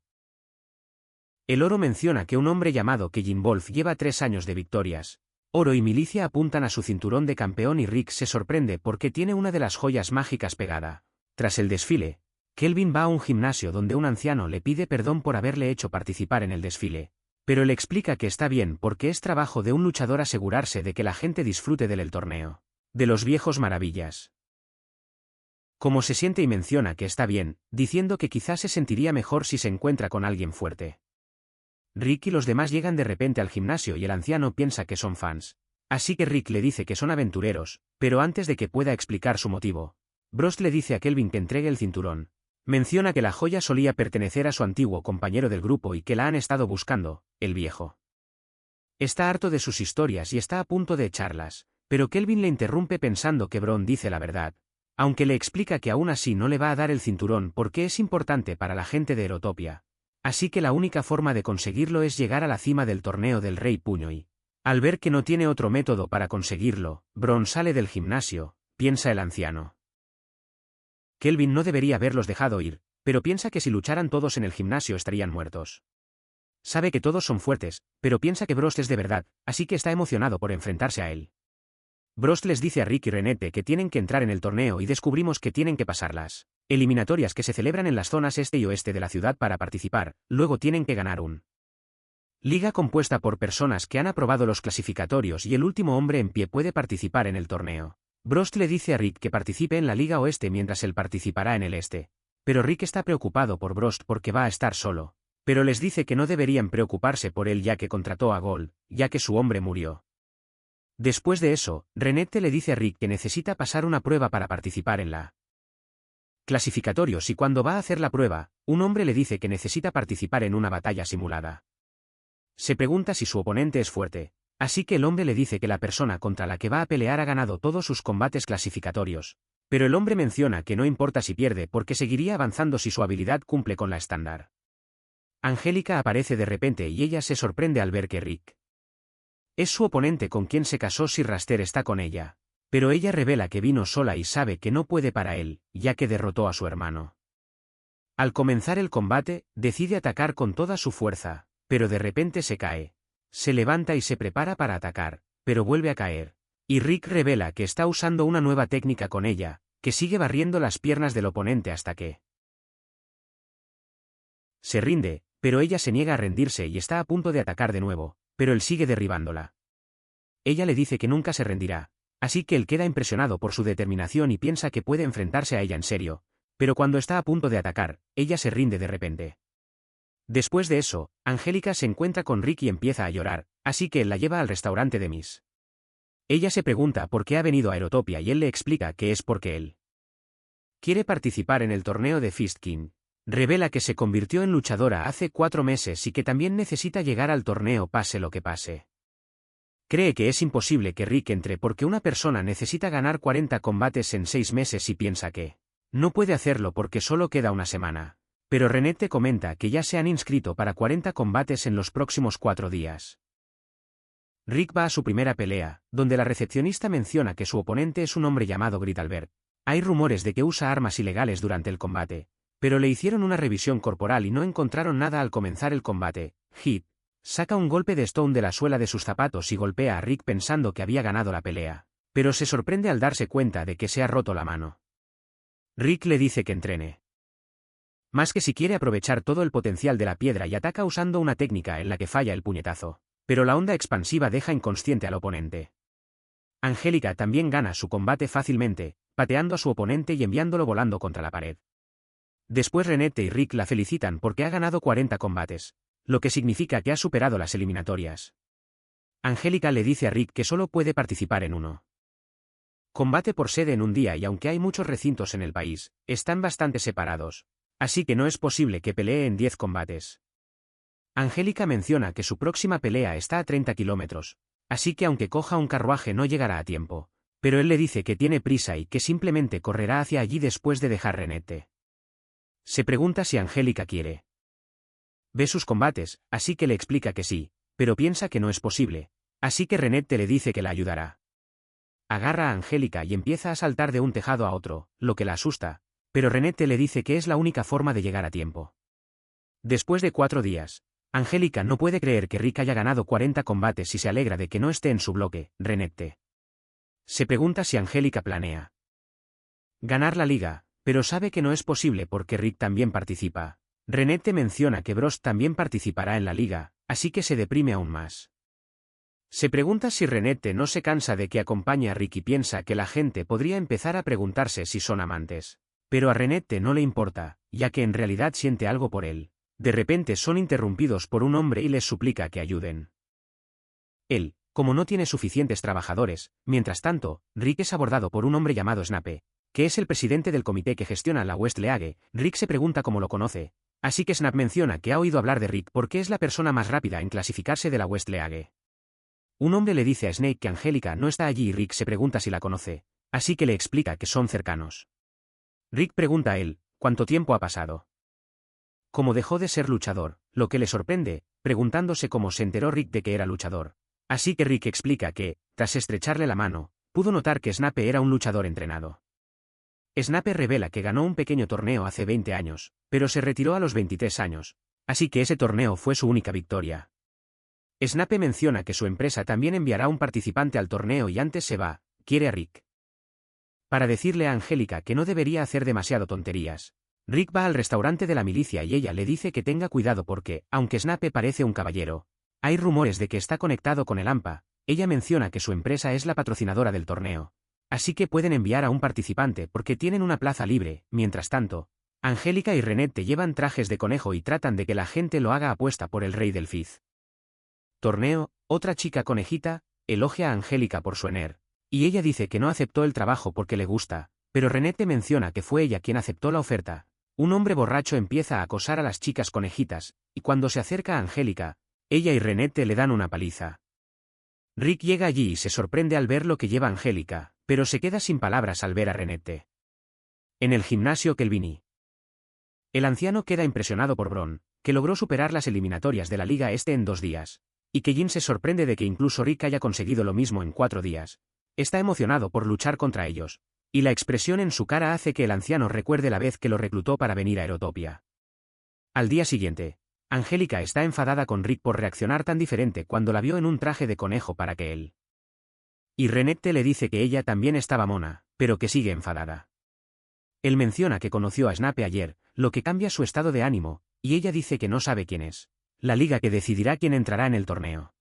el oro menciona que un hombre llamado Kevin Wolf lleva 3 años de victorias. Oro y Milicia apuntan a su cinturón de campeón y Rick se sorprende porque tiene una de las joyas mágicas pegada. Tras el desfile, Kelvin va a un gimnasio donde un anciano le pide perdón por haberle hecho participar en el desfile. Pero le explica que está bien porque es trabajo de un luchador asegurarse de que la gente disfrute del torneo. De los viejos maravillas. Como se siente y menciona que está bien, diciendo que quizás se sentiría mejor si se encuentra con alguien fuerte. Rick y los demás llegan de repente al gimnasio y el anciano piensa que son fans. Así que Rick le dice que son aventureros, pero antes de que pueda explicar su motivo, Brost le dice a Kelvin que entregue el cinturón. Menciona que la joya solía pertenecer a su antiguo compañero del grupo y que la han estado buscando, el viejo. Está harto de sus historias y está a punto de echarlas, pero Kelvin le interrumpe pensando que Bron dice la verdad, aunque le explica que aún así no le va a dar el cinturón porque es importante para la gente de Erotopia. Así que la única forma de conseguirlo es llegar a la cima del torneo del Rey Puño y, al ver que no tiene otro método para conseguirlo, Bron sale del gimnasio, piensa el anciano. Kelvin no debería haberlos dejado ir, pero piensa que si lucharan todos en el gimnasio estarían muertos. Sabe que todos son fuertes, pero piensa que Brost es de verdad, así que está emocionado por enfrentarse a él. Brost les dice a Rick y Renette que tienen que entrar en el torneo y descubrimos que tienen que pasarlas eliminatorias que se celebran en las zonas este y oeste de la ciudad para participar, luego tienen que ganar un liga compuesta por personas que han aprobado los clasificatorios y el último hombre en pie puede participar en el torneo. Brost le dice a Rick que participe en la liga oeste mientras él participará en el este. Pero Rick está preocupado por Brost porque va a estar solo. pero les dice que no deberían preocuparse por él ya que contrató a Gold, ya que su hombre murió. Después de eso, Renette le dice a Rick que necesita pasar una prueba para participar en la clasificatorios y cuando va a hacer la prueba, un hombre le dice que necesita participar en una batalla simulada. Se pregunta si su oponente es fuerte, así que el hombre le dice que la persona contra la que va a pelear ha ganado todos sus combates clasificatorios, pero el hombre menciona que no importa si pierde porque seguiría avanzando si su habilidad cumple con la estándar. Angélica aparece de repente y ella se sorprende al ver que Rick es su oponente con quien se casó si Raster está con ella, pero ella revela que vino sola y sabe que no puede para él, ya que derrotó a su hermano. Al comenzar el combate, decide atacar con toda su fuerza, pero de repente se cae. Se levanta y se prepara para atacar, pero vuelve a caer. Y Rick revela que está usando una nueva técnica con ella, que sigue barriendo las piernas del oponente hasta que se rinde, pero ella se niega a rendirse y está a punto de atacar de nuevo, pero él sigue derribándola. Ella le dice que nunca se rendirá, así que él queda impresionado por su determinación y piensa que puede enfrentarse a ella en serio, pero cuando está a punto de atacar, ella se rinde de repente. Después de eso, Angélica se encuentra con Rick y empieza a llorar, así que él la lleva al restaurante de Miss. Ella se pregunta por qué ha venido a Aerotopia y él le explica que es porque él quiere participar en el torneo de Fist King. Revela que se convirtió en luchadora hace 4 meses y que también necesita llegar al torneo pase lo que pase. Cree que es imposible que Rick entre porque una persona necesita ganar 40 combates en 6 meses y piensa que no puede hacerlo porque solo queda una semana. Pero Renette comenta que ya se han inscrito para 40 combates en los próximos 4 días. Rick va a su primera pelea, donde la recepcionista menciona que su oponente es un hombre llamado Grit Albert. Hay rumores de que usa armas ilegales durante el combate, pero le hicieron una revisión corporal y no encontraron nada al comenzar el combate. Hit saca un golpe de Stone de la suela de sus zapatos y golpea a Rick pensando que había ganado la pelea, pero se sorprende al darse cuenta de que se ha roto la mano. Rick le dice que entrene más que si quiere aprovechar todo el potencial de la piedra y ataca usando una técnica en la que falla el puñetazo, pero la onda expansiva deja inconsciente al oponente. Angélica también gana su combate fácilmente, pateando a su oponente y enviándolo volando contra la pared. Después Renette y Rick la felicitan porque ha ganado 40 combates, lo que significa que ha superado las eliminatorias. Angélica le dice a Rick que solo puede participar en uno combate por sede en un día y aunque hay muchos recintos en el país, están bastante separados, así que no es posible que pelee en 10 combates. Angélica menciona que su próxima pelea está a 30 kilómetros, así que aunque coja un carruaje no llegará a tiempo, pero él le dice que tiene prisa y que simplemente correrá hacia allí después de dejar Renette. Se pregunta si Angélica quiere. Ve sus combates, así que le explica que sí, pero piensa que no es posible, así que Renette le dice que la ayudará. Agarra a Angélica y empieza a saltar de un tejado a otro, lo que la asusta, pero Renette le dice que es la única forma de llegar a tiempo. Después de 4 días, Angélica no puede creer que Rick haya ganado 40 combates y se alegra de que no esté en su bloque. Renette se pregunta si Angélica planea ganar la liga, pero sabe que no es posible porque Rick también participa. Renette menciona que Bros también participará en la liga, así que se deprime aún más. Se pregunta si Renette no se cansa de que acompañe a Rick y piensa que la gente podría empezar a preguntarse si son amantes. Pero a Renette no le importa, ya que en realidad siente algo por él. De repente son interrumpidos por un hombre y les suplica que ayuden. Él, como no tiene suficientes trabajadores, mientras tanto, Rick es abordado por un hombre llamado Snape, que es el presidente del comité que gestiona la West League. Rick se pregunta cómo lo conoce, así que Snap menciona que ha oído hablar de Rick porque es la persona más rápida en clasificarse de la West League. Un hombre le dice a Snake que Angélica no está allí y Rick se pregunta si la conoce, así que le explica que son cercanos. Rick pregunta a él, ¿cuánto tiempo ha pasado? ¿Cómo dejó de ser luchador? Lo que le sorprende, preguntándose cómo se enteró Rick de que era luchador. Así que Rick explica que, tras estrecharle la mano, pudo notar que Snape era un luchador entrenado. Snape revela que ganó un pequeño torneo hace 20 años, pero se retiró a los 23 años, así que ese torneo fue su única victoria. Snape menciona que su empresa también enviará un participante al torneo y antes se va, quiere a Rick. Para decirle a Angélica que no debería hacer demasiado tonterías, Rick va al restaurante de la milicia y ella le dice que tenga cuidado porque, aunque Snape parece un caballero, hay rumores de que está conectado con el AMPA. Ella menciona que su empresa es la patrocinadora del torneo, así que pueden enviar a un participante porque tienen una plaza libre. Mientras tanto, Angélica y Renette llevan trajes de conejo y tratan de que la gente lo haga apuesta por el rey del Fiz. Torneo, otra chica conejita, elogia a Angélica por su ener. Y ella dice que no aceptó el trabajo porque le gusta, pero Renette menciona que fue ella quien aceptó la oferta. Un hombre borracho empieza a acosar a las chicas conejitas, y cuando se acerca a Angélica, ella y Renette le dan una paliza. Rick llega allí y se sorprende al ver lo que lleva Angélica, pero se queda sin palabras al ver a Renette. En el gimnasio Kelvini. El anciano queda impresionado por Bron, que logró superar las eliminatorias de la Liga Este en 2 días, y que Jin se sorprende de que incluso Rick haya conseguido lo mismo en 4 días. Está emocionado por luchar contra ellos, y la expresión en su cara hace que el anciano recuerde la vez que lo reclutó para venir a Aerotopia. Al día siguiente, Angélica está enfadada con Rick por reaccionar tan diferente cuando la vio en un traje de conejo para que él. Y Renette le dice que ella también estaba mona, pero que sigue enfadada. Él menciona que conoció a Snape ayer, lo que cambia su estado de ánimo, y ella dice que no sabe quién es. La liga que decidirá quién entrará en el torneo.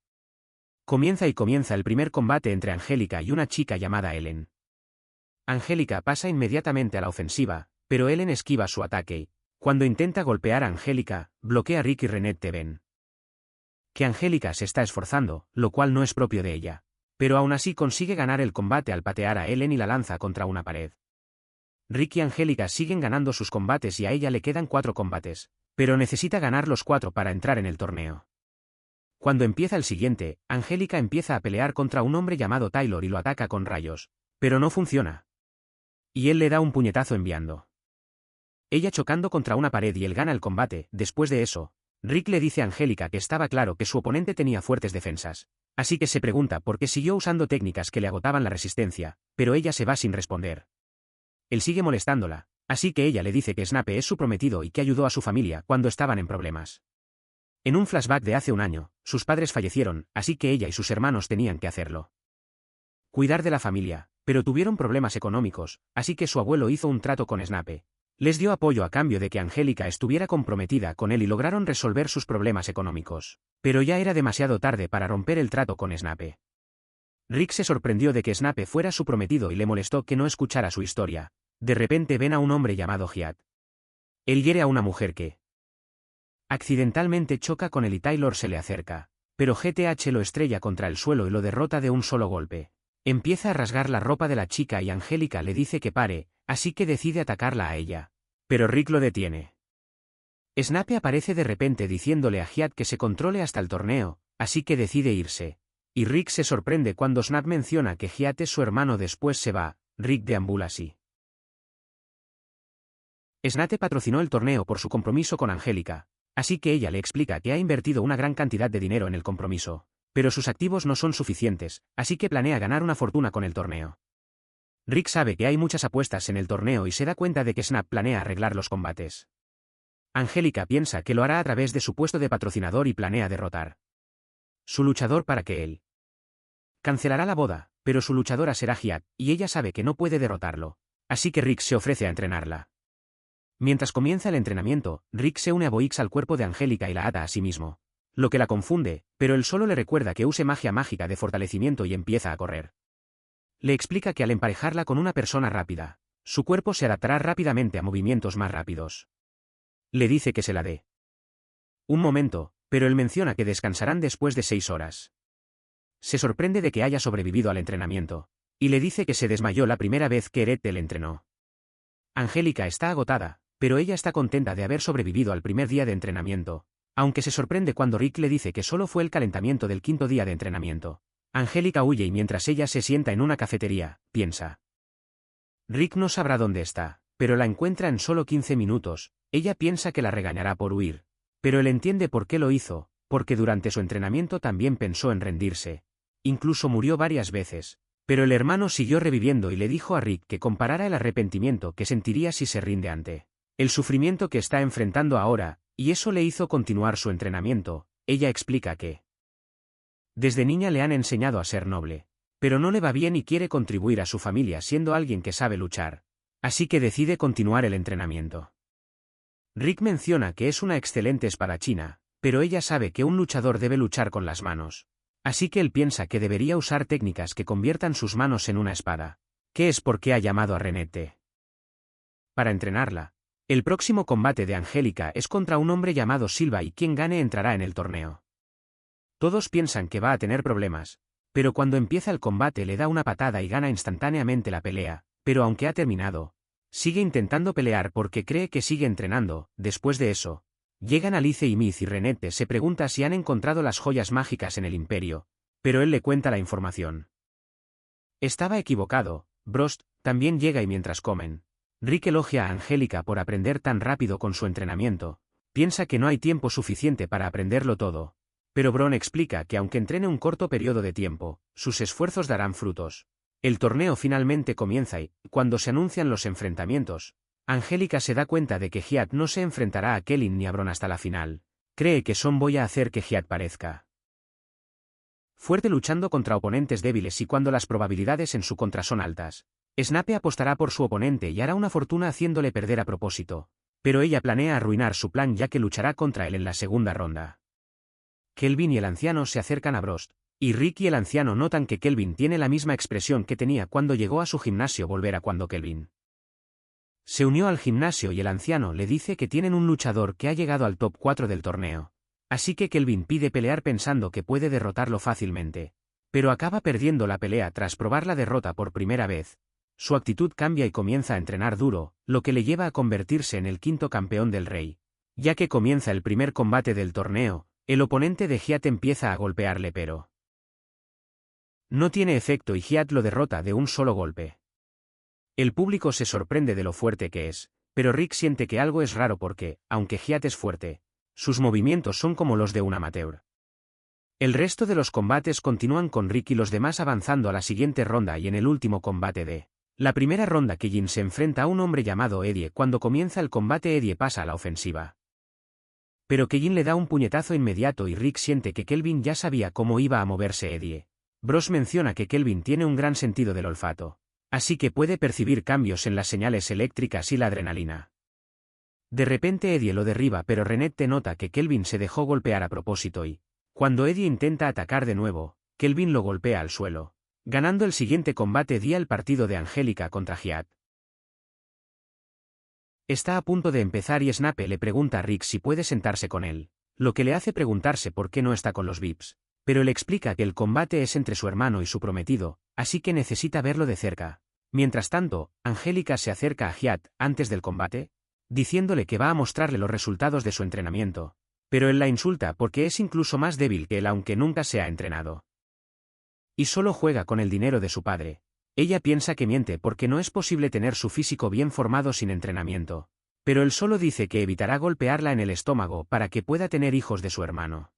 Comienza el primer combate entre Angélica y una chica llamada Ellen. Angélica pasa inmediatamente a la ofensiva, pero Ellen esquiva su ataque. Cuando intenta golpear a Angélica, bloquea a Rick y Renette ven que Angélica se está esforzando, lo cual no es propio de ella. Pero aún así consigue ganar el combate al patear a Ellen y la lanza contra una pared. Rick y Angélica siguen ganando sus combates y a ella le quedan 4 combates, pero necesita ganar los 4 para entrar en el torneo. Cuando empieza el siguiente, Angélica empieza a pelear contra un hombre llamado Taylor y lo ataca con rayos, pero no funciona. Y él le da un puñetazo enviando. Ella chocando contra una pared y él gana el combate. Después de eso, Rick le dice a Angélica que estaba claro que su oponente tenía fuertes defensas, así que se pregunta por qué siguió usando técnicas que le agotaban la resistencia, pero ella se va sin responder. Él sigue molestándola, así que ella le dice que Snape es su prometido y que ayudó a su familia cuando estaban en problemas. En un flashback de hace un año, sus padres fallecieron, así que ella y sus hermanos tenían que hacerlo. Cuidar de la familia, pero tuvieron problemas económicos, así que su abuelo hizo un trato con Snape. Les dio apoyo a cambio de que Angélica estuviera comprometida con él y lograron resolver sus problemas económicos. Pero ya era demasiado tarde para romper el trato con Snape. Rick se sorprendió de que Snape fuera su prometido y le molestó que no escuchara su historia. De repente ven a un hombre llamado Hyatt. Él hiere a una mujer que accidentalmente choca con él y Taylor se le acerca, pero GTH lo estrella contra el suelo y lo derrota de un solo golpe. Empieza a rasgar la ropa de la chica y Angélica le dice que pare, así que decide atacarla a ella. Pero Rick lo detiene. Snape aparece de repente diciéndole a Hyatt que se controle hasta el torneo, así que decide irse. Y Rick se sorprende cuando Snape menciona que Hyatt es su hermano. Después se va. Rick deambula así. Snape patrocinó el torneo por su compromiso con Angélica, así que ella le explica que ha invertido una gran cantidad de dinero en el compromiso, pero sus activos no son suficientes, así que planea ganar una fortuna con el torneo. Rick sabe que hay muchas apuestas en el torneo y se da cuenta de que Snape planea arreglar los combates. Angélica piensa que lo hará a través de su puesto de patrocinador y planea derrotar su luchador para que él cancelará la boda, pero su luchadora será Hyatt, y ella sabe que no puede derrotarlo, así que Rick se ofrece a entrenarla. Mientras comienza el entrenamiento, Rick se une a Boix al cuerpo de Angélica y la ata a sí mismo, lo que la confunde, pero él solo le recuerda que use magia mágica de fortalecimiento y empieza a correr. Le explica que al emparejarla con una persona rápida, su cuerpo se adaptará rápidamente a movimientos más rápidos. Le dice que se la dé un momento, pero él menciona que descansarán después de 6 horas. Se sorprende de que haya sobrevivido al entrenamiento, y le dice que se desmayó la primera vez que Eret le entrenó. Angélica está agotada, pero ella está contenta de haber sobrevivido al primer día de entrenamiento, aunque se sorprende cuando Rick le dice que solo fue el calentamiento del 5.º día de entrenamiento. Angélica huye y mientras ella se sienta en una cafetería, piensa. Rick no sabrá dónde está, pero la encuentra en solo 15 minutos, ella piensa que la regañará por huir. Pero él entiende por qué lo hizo, porque durante su entrenamiento también pensó en rendirse. Incluso murió varias veces. Pero el hermano siguió reviviendo y le dijo a Rick que comparara el arrepentimiento que sentiría si se rinde ante el sufrimiento que está enfrentando ahora, y eso le hizo continuar su entrenamiento. Ella explica que desde niña le han enseñado a ser noble, pero no le va bien y quiere contribuir a su familia siendo alguien que sabe luchar. Así que decide continuar el entrenamiento. Rick menciona que es una excelente espadachina, pero ella sabe que un luchador debe luchar con las manos. Así que él piensa que debería usar técnicas que conviertan sus manos en una espada. ¿Qué es por qué ha llamado a Renette para entrenarla? El próximo combate de Angélica es contra un hombre llamado Silva y quien gane entrará en el torneo. Todos piensan que va a tener problemas, pero cuando empieza el combate le da una patada y gana instantáneamente la pelea, pero aunque ha terminado, sigue intentando pelear porque cree que sigue entrenando. Después de eso, llegan Alice y Miz y Renette se pregunta si han encontrado las joyas mágicas en el Imperio, pero él le cuenta la información. Estaba equivocado. Brost también llega y mientras comen, Rick elogia a Angélica por aprender tan rápido con su entrenamiento, piensa que no hay tiempo suficiente para aprenderlo todo, pero Bron explica que aunque entrene un corto periodo de tiempo, sus esfuerzos darán frutos. El torneo finalmente comienza y, cuando se anuncian los enfrentamientos, Angélica se da cuenta de que Hyatt no se enfrentará a Kellin ni a Bron hasta la final. Cree que Son voy a hacer que Hyatt parezca fuerte luchando contra oponentes débiles y cuando las probabilidades en su contra son altas. Snape apostará por su oponente y hará una fortuna haciéndole perder a propósito, pero ella planea arruinar su plan ya que luchará contra él en la segunda ronda. Kelvin y el anciano se acercan a Brost, y Rick y el anciano notan que Kelvin tiene la misma expresión que tenía cuando llegó a su gimnasio. Volver a cuando Kelvin se unió al gimnasio y el anciano le dice que tienen un luchador que ha llegado al top 4 del torneo. Así que Kelvin pide pelear pensando que puede derrotarlo fácilmente, pero acaba perdiendo la pelea tras probar la derrota por primera vez. Su actitud cambia y comienza a entrenar duro, lo que le lleva a convertirse en el quinto campeón del rey. Ya que comienza el primer combate del torneo, el oponente de Hyatt empieza a golpearle pero no tiene efecto y Hyatt lo derrota de un solo golpe. El público se sorprende de lo fuerte que es, pero Rick siente que algo es raro porque, aunque Hyatt es fuerte, sus movimientos son como los de un amateur. El resto de los combates continúan con Rick y los demás avanzando a la siguiente ronda y en el último combate de la primera ronda Kellin se enfrenta a un hombre llamado Eddie. Cuando comienza el combate Eddie pasa a la ofensiva. Pero Kellin le da un puñetazo inmediato y Rick siente que Kelvin ya sabía cómo iba a moverse Eddie. Bros menciona que Kelvin tiene un gran sentido del olfato, así que puede percibir cambios en las señales eléctricas y la adrenalina. De repente Eddie lo derriba pero Renette nota que Kelvin se dejó golpear a propósito y, cuando Eddie intenta atacar de nuevo, Kelvin lo golpea al suelo, ganando el siguiente combate día el partido de Angélica contra Hyatt. Está a punto de empezar y Snape le pregunta a Rick si puede sentarse con él, lo que le hace preguntarse por qué no está con los VIPs, pero él explica que el combate es entre su hermano y su prometido, así que necesita verlo de cerca. Mientras tanto, Angélica se acerca a Hyatt antes del combate, diciéndole que va a mostrarle los resultados de su entrenamiento, pero él la insulta porque es incluso más débil que él aunque nunca se ha entrenado. Y solo juega con el dinero de su padre. Ella piensa que miente porque no es posible tener su físico bien formado sin entrenamiento, pero él solo dice que evitará golpearla en el estómago para que pueda tener hijos de su hermano.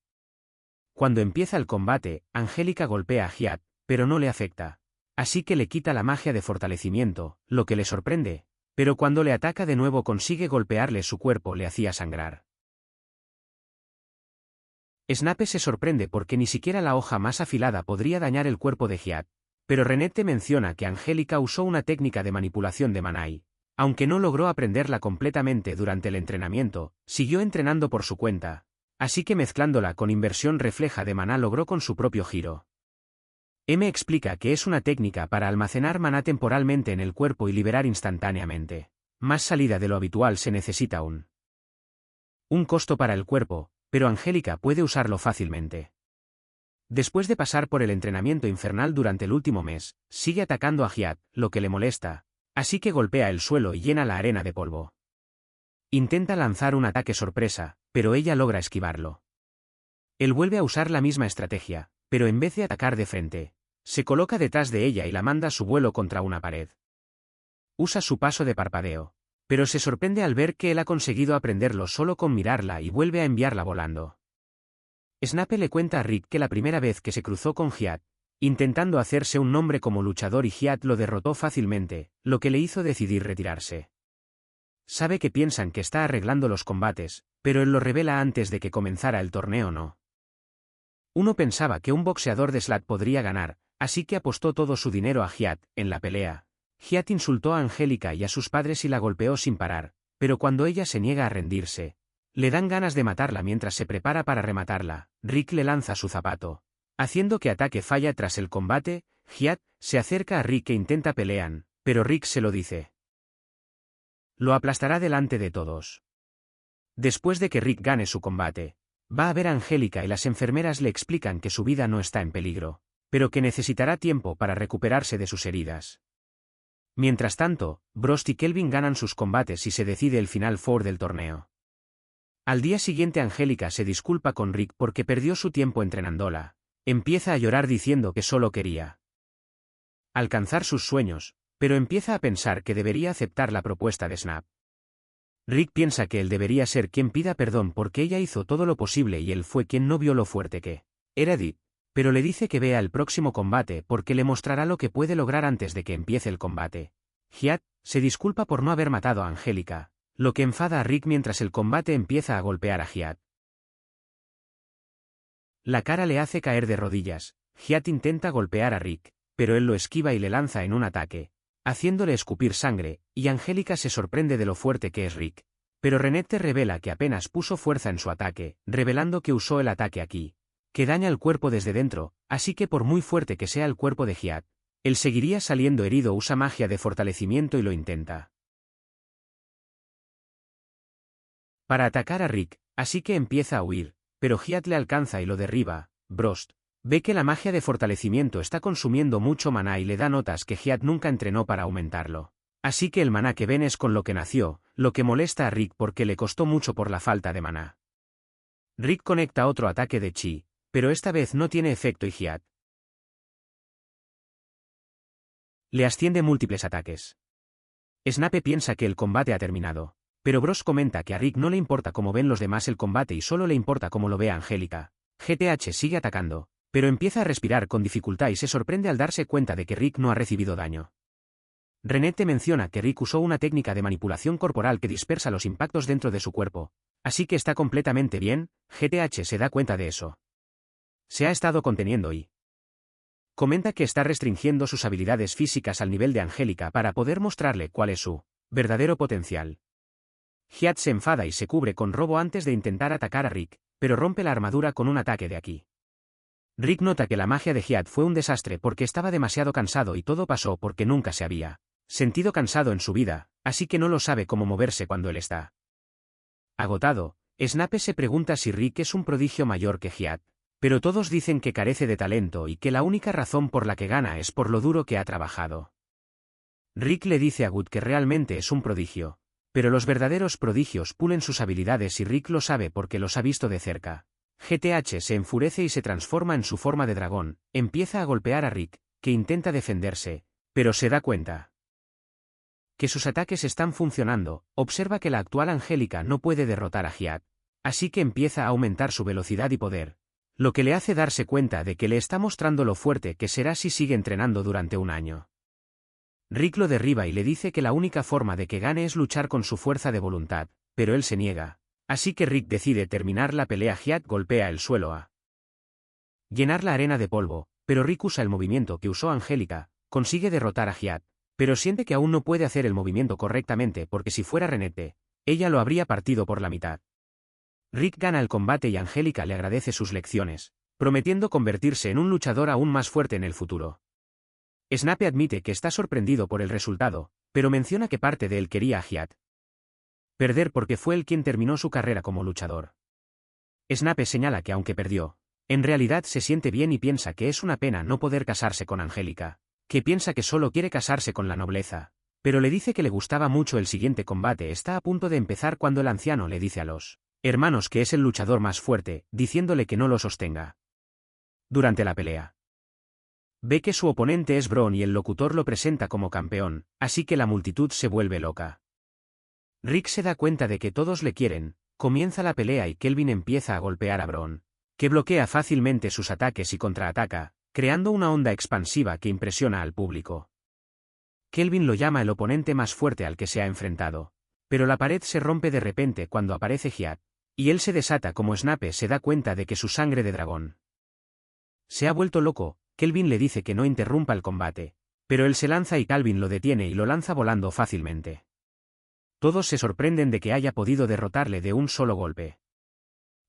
Cuando empieza el combate, Angélica golpea a Hyatt, pero no le afecta, así que le quita la magia de fortalecimiento, lo que le sorprende, pero cuando le ataca de nuevo consigue golpearle. Su cuerpo le hacía sangrar. Snape se sorprende porque ni siquiera la hoja más afilada podría dañar el cuerpo de Hyatt, pero Renette menciona que Angélica usó una técnica de manipulación de maná y, aunque no logró aprenderla completamente durante el entrenamiento, siguió entrenando por su cuenta, así que mezclándola con inversión refleja de maná logró con su propio giro. M explica que es una técnica para almacenar maná temporalmente en el cuerpo y liberar instantáneamente. Más salida de lo habitual se necesita un costo para el cuerpo, pero Angélica puede usarlo fácilmente. Después de pasar por el entrenamiento infernal durante el último mes, sigue atacando a Hyatt, lo que le molesta, así que golpea el suelo y llena la arena de polvo. Intenta lanzar un ataque sorpresa, pero ella logra esquivarlo. Él vuelve a usar la misma estrategia, pero en vez de atacar de frente, se coloca detrás de ella y la manda a su vuelo contra una pared. Usa su paso de parpadeo, pero se sorprende al ver que él ha conseguido aprenderlo solo con mirarla y vuelve a enviarla volando. Snape le cuenta a Rick que la primera vez que se cruzó con Hyatt, intentando hacerse un nombre como luchador y Hyatt lo derrotó fácilmente, lo que le hizo decidir retirarse. Sabe que piensan que está arreglando los combates, pero él lo revela antes de que comenzara el torneo. No. Uno pensaba que un boxeador de Slat podría ganar, así que apostó todo su dinero a Hyatt. En la pelea, Hyatt insultó a Angélica y a sus padres y la golpeó sin parar, pero cuando ella se niega a rendirse, le dan ganas de matarla mientras se prepara para rematarla. Rick le lanza su zapato, haciendo que ataque falla. Tras el combate, Hyatt se acerca a Rick e intenta pelear, pero Rick se lo dice. Lo aplastará delante de todos. Después de que Rick gane su combate, va a ver a Angélica y las enfermeras le explican que su vida no está en peligro, pero que necesitará tiempo para recuperarse de sus heridas. Mientras tanto, Brost y Kelvin ganan sus combates y se decide el Final Four del torneo. Al día siguiente Angélica se disculpa con Rick porque perdió su tiempo entrenándola. Empieza a llorar diciendo que solo quería alcanzar sus sueños, pero empieza a pensar que debería aceptar la propuesta de Snap. Rick piensa que él debería ser quien pida perdón porque ella hizo todo lo posible y él fue quien no vio lo fuerte que era Deep, pero le dice que vea el próximo combate porque le mostrará lo que puede lograr antes de que empiece el combate. Hyatt se disculpa por no haber matado a Angélica, lo que enfada a Rick mientras el combate empieza a golpear a Hyatt. La cara le hace caer de rodillas. Hyatt intenta golpear a Rick, pero él lo esquiva y le lanza en un ataque, haciéndole escupir sangre, y Angélica se sorprende de lo fuerte que es Rick. Pero Renette revela que apenas puso fuerza en su ataque, revelando que usó el ataque aquí, que daña el cuerpo desde dentro, así que por muy fuerte que sea el cuerpo de Hyatt, él seguiría saliendo herido. Usa magia de fortalecimiento y lo intenta para atacar a Rick, así que empieza a huir, pero Hyatt le alcanza y lo derriba. Brost ve que la magia de fortalecimiento está consumiendo mucho maná y le da notas que Hyatt nunca entrenó para aumentarlo. Así que el maná que ven es con lo que nació, lo que molesta a Rick porque le costó mucho por la falta de maná. Rick conecta otro ataque de chi, pero esta vez no tiene efecto y Hyatt le asciende múltiples ataques. Snape piensa que el combate ha terminado, pero Bros comenta que a Rick no le importa cómo ven los demás el combate y solo le importa cómo lo ve Angélica. GTH sigue atacando, pero empieza a respirar con dificultad y se sorprende al darse cuenta de que Rick no ha recibido daño. Renette menciona que Rick usó una técnica de manipulación corporal que dispersa los impactos dentro de su cuerpo, así que está completamente bien. GTH se da cuenta de eso. Se ha estado conteniendo y comenta que está restringiendo sus habilidades físicas al nivel de Angélica para poder mostrarle cuál es su verdadero potencial. Hyatt se enfada y se cubre con robo antes de intentar atacar a Rick, pero rompe la armadura con un ataque de aquí. Rick nota que la magia de Hyatt fue un desastre porque estaba demasiado cansado y todo pasó porque nunca se había sentido cansado en su vida, así que no lo sabe cómo moverse cuando él está agotado. Snape se pregunta si Rick es un prodigio mayor que Hyatt, pero todos dicen que carece de talento y que la única razón por la que gana es por lo duro que ha trabajado. Rick le dice a Good que realmente es un prodigio, pero los verdaderos prodigios pulen sus habilidades y Rick lo sabe porque los ha visto de cerca. GTH se enfurece y se transforma en su forma de dragón, empieza a golpear a Rick, que intenta defenderse, pero se da cuenta que sus ataques están funcionando. Observa que la actual Angélica no puede derrotar a Hyatt, así que empieza a aumentar su velocidad y poder, lo que le hace darse cuenta de que le está mostrando lo fuerte que será si sigue entrenando durante un año. Rick lo derriba y le dice que la única forma de que gane es luchar con su fuerza de voluntad, pero él se niega. Así que Rick decide terminar la pelea. Hyatt golpea el suelo a llenar la arena de polvo, pero Rick usa el movimiento que usó Angélica, consigue derrotar a Hyatt, pero siente que aún no puede hacer el movimiento correctamente porque si fuera Renette, ella lo habría partido por la mitad. Rick gana el combate y Angélica le agradece sus lecciones, prometiendo convertirse en un luchador aún más fuerte en el futuro. Snape admite que está sorprendido por el resultado, pero menciona que parte de él quería a Hyatt perder porque fue él quien terminó su carrera como luchador. Snape señala que aunque perdió, en realidad se siente bien y piensa que es una pena no poder casarse con Angélica, que piensa que solo quiere casarse con la nobleza, pero le dice que le gustaba mucho el siguiente combate. Está a punto de empezar cuando el anciano le dice a los hermanos que es el luchador más fuerte, diciéndole que no lo sostenga durante la pelea. Ve que su oponente es Bron y el locutor lo presenta como campeón, así que la multitud se vuelve loca. Rick se da cuenta de que todos le quieren, comienza la pelea y Kelvin empieza a golpear a Bron, que bloquea fácilmente sus ataques y contraataca, creando una onda expansiva que impresiona al público. Kelvin lo llama el oponente más fuerte al que se ha enfrentado, pero la pared se rompe de repente cuando aparece Hyatt, y él se desata como Snape se da cuenta de que su sangre de dragón se ha vuelto loco. Kelvin le dice que no interrumpa el combate, pero él se lanza y Calvin lo detiene y lo lanza volando fácilmente. Todos se sorprenden de que haya podido derrotarle de un solo golpe.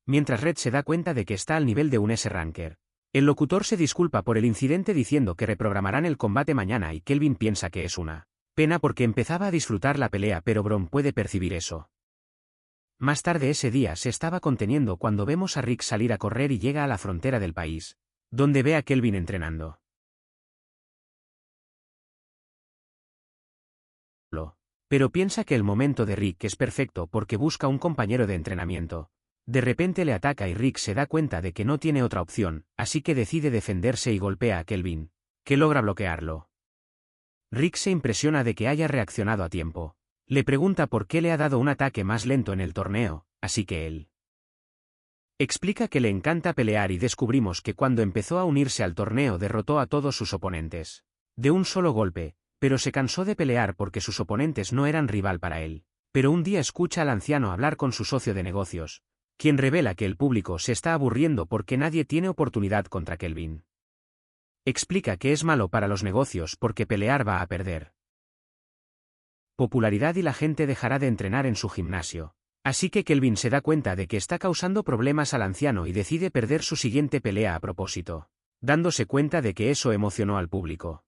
Mientras Red se da cuenta de que está al nivel de un S-Ranker, el locutor se disculpa por el incidente diciendo que reprogramarán el combate mañana y Kelvin piensa que es una Pena porque empezaba a disfrutar la pelea, pero Bron puede percibir eso. Más tarde ese día se estaba conteniendo cuando vemos a Rick salir a correr y llega a la frontera del país, donde ve a Kelvin entrenando. Pero piensa que el momento de Rick es perfecto porque busca un compañero de entrenamiento. De repente le ataca y Rick se da cuenta de que no tiene otra opción, así que decide defenderse y golpea a Kelvin, que logra bloquearlo. Rick se impresiona de que haya reaccionado a tiempo. Le pregunta por qué le ha dado un ataque más lento en el torneo, así que él explica que le encanta pelear y descubrimos que cuando empezó a unirse al torneo derrotó a todos sus oponentes de un solo golpe, pero se cansó de pelear porque sus oponentes no eran rival para él. Pero un día escucha al anciano hablar con su socio de negocios, quien revela que el público se está aburriendo porque nadie tiene oportunidad contra Kelvin. Explica que es malo para los negocios porque pelear va a perder popularidad y la gente dejará de entrenar en su gimnasio. Así que Kelvin se da cuenta de que está causando problemas al anciano y decide perder su siguiente pelea a propósito, dándose cuenta de que eso emocionó al público.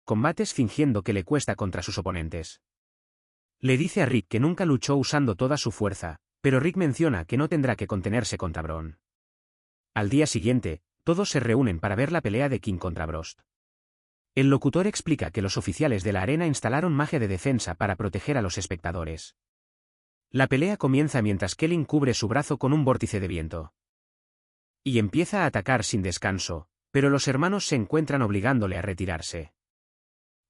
Combates fingiendo que le cuesta contra sus oponentes. Le dice a Rick que nunca luchó usando toda su fuerza, pero Rick menciona que no tendrá que contenerse contra Bron. Al día siguiente, todos se reúnen para ver la pelea de King contra Brost. El locutor explica que los oficiales de la arena instalaron magia de defensa para proteger a los espectadores. La pelea comienza mientras Kelvin cubre su brazo con un vórtice de viento. Y empieza a atacar sin descanso, pero los hermanos se encuentran obligándole a retirarse.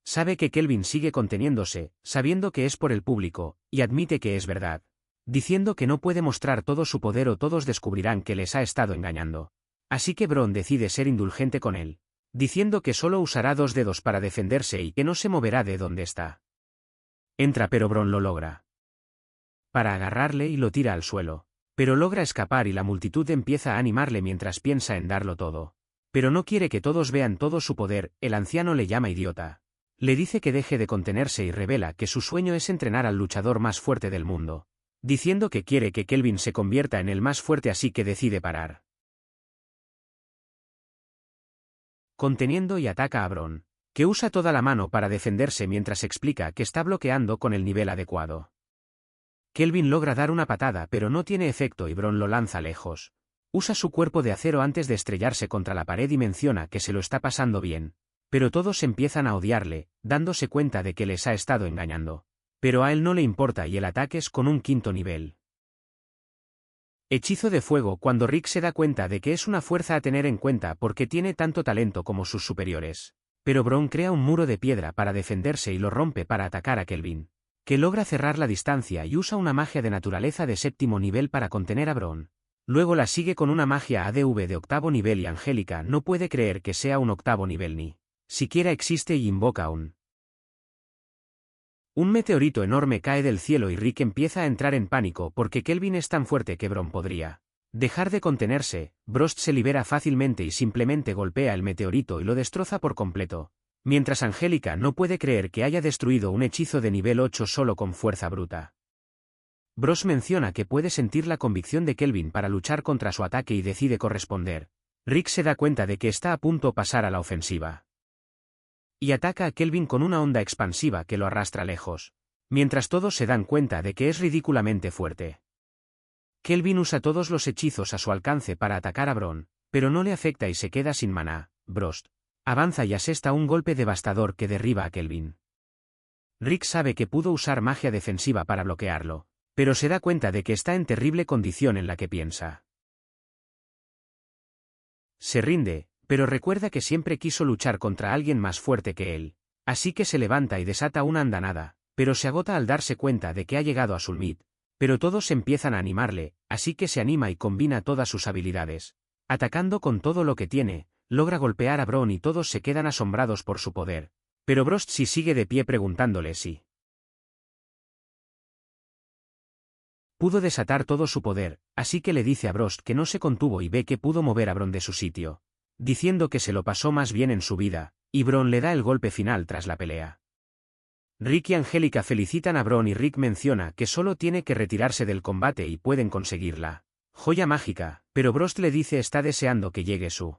Sabe que Kelvin sigue conteniéndose, sabiendo que es por el público, y admite que es verdad, diciendo que no puede mostrar todo su poder o todos descubrirán que les ha estado engañando. Así que Bron decide ser indulgente con él, diciendo que solo usará 2 dedos para defenderse y que no se moverá de donde está. Entra pero Bron lo logra para agarrarle y lo tira al suelo, pero logra escapar y la multitud empieza a animarle mientras piensa en darlo todo. Pero no quiere que todos vean todo su poder, el anciano le llama idiota. Le dice que deje de contenerse y revela que su sueño es entrenar al luchador más fuerte del mundo, diciendo que quiere que Kelvin se convierta en el más fuerte, así que decide parar conteniendo y ataca a Bron, que usa toda la mano para defenderse mientras explica que está bloqueando con el nivel adecuado. Kelvin logra dar una patada pero no tiene efecto y Bron lo lanza lejos. Usa su cuerpo de acero antes de estrellarse contra la pared y menciona que se lo está pasando bien, pero todos empiezan a odiarle, dándose cuenta de que les ha estado engañando. Pero a él no le importa y el ataque es con un 5º nivel. Hechizo de fuego cuando Rick se da cuenta de que es una fuerza a tener en cuenta porque tiene tanto talento como sus superiores. Pero Bron crea un muro de piedra para defenderse y lo rompe para atacar a Kelvin, que logra cerrar la distancia y usa una magia de naturaleza de 7º nivel para contener a Bron. Luego la sigue con una magia ADV de 8º nivel y Angélica no puede creer que sea un 8º nivel ni siquiera existe y invoca un meteorito enorme cae del cielo y Rick empieza a entrar en pánico porque Kelvin es tan fuerte que Bron podría dejar de contenerse. Brost se libera fácilmente y simplemente golpea el meteorito y lo destroza por completo, mientras Angélica no puede creer que haya destruido un hechizo de nivel 8 solo con fuerza bruta. Brost menciona que puede sentir la convicción de Kelvin para luchar contra su ataque y decide corresponder. Rick se da cuenta de que está a punto de pasar a la ofensiva y ataca a Kelvin con una onda expansiva que lo arrastra lejos, mientras todos se dan cuenta de que es ridículamente fuerte. Kelvin usa todos los hechizos a su alcance para atacar a Bron, pero no le afecta y se queda sin maná. Brost avanza y asesta un golpe devastador que derriba a Kelvin. Rick sabe que pudo usar magia defensiva para bloquearlo, pero se da cuenta de que está en terrible condición en la que piensa. Se rinde, pero recuerda que siempre quiso luchar contra alguien más fuerte que él, así que se levanta y desata una andanada, pero se agota al darse cuenta de que ha llegado a Summit. Pero todos empiezan a animarle, así que se anima y combina todas sus habilidades. Atacando con todo lo que tiene, logra golpear a Bron y todos se quedan asombrados por su poder. Pero Brost sí sigue de pie preguntándole si pudo desatar todo su poder, así que le dice a Brost que no se contuvo y ve que pudo mover a Bron de su sitio, diciendo que se lo pasó más bien en su vida, y Bron le da el golpe final tras la pelea. Rick y Angélica felicitan a Bron y Rick menciona que solo tiene que retirarse del combate y pueden conseguirla joya mágica, pero Brost le dice está deseando que llegue su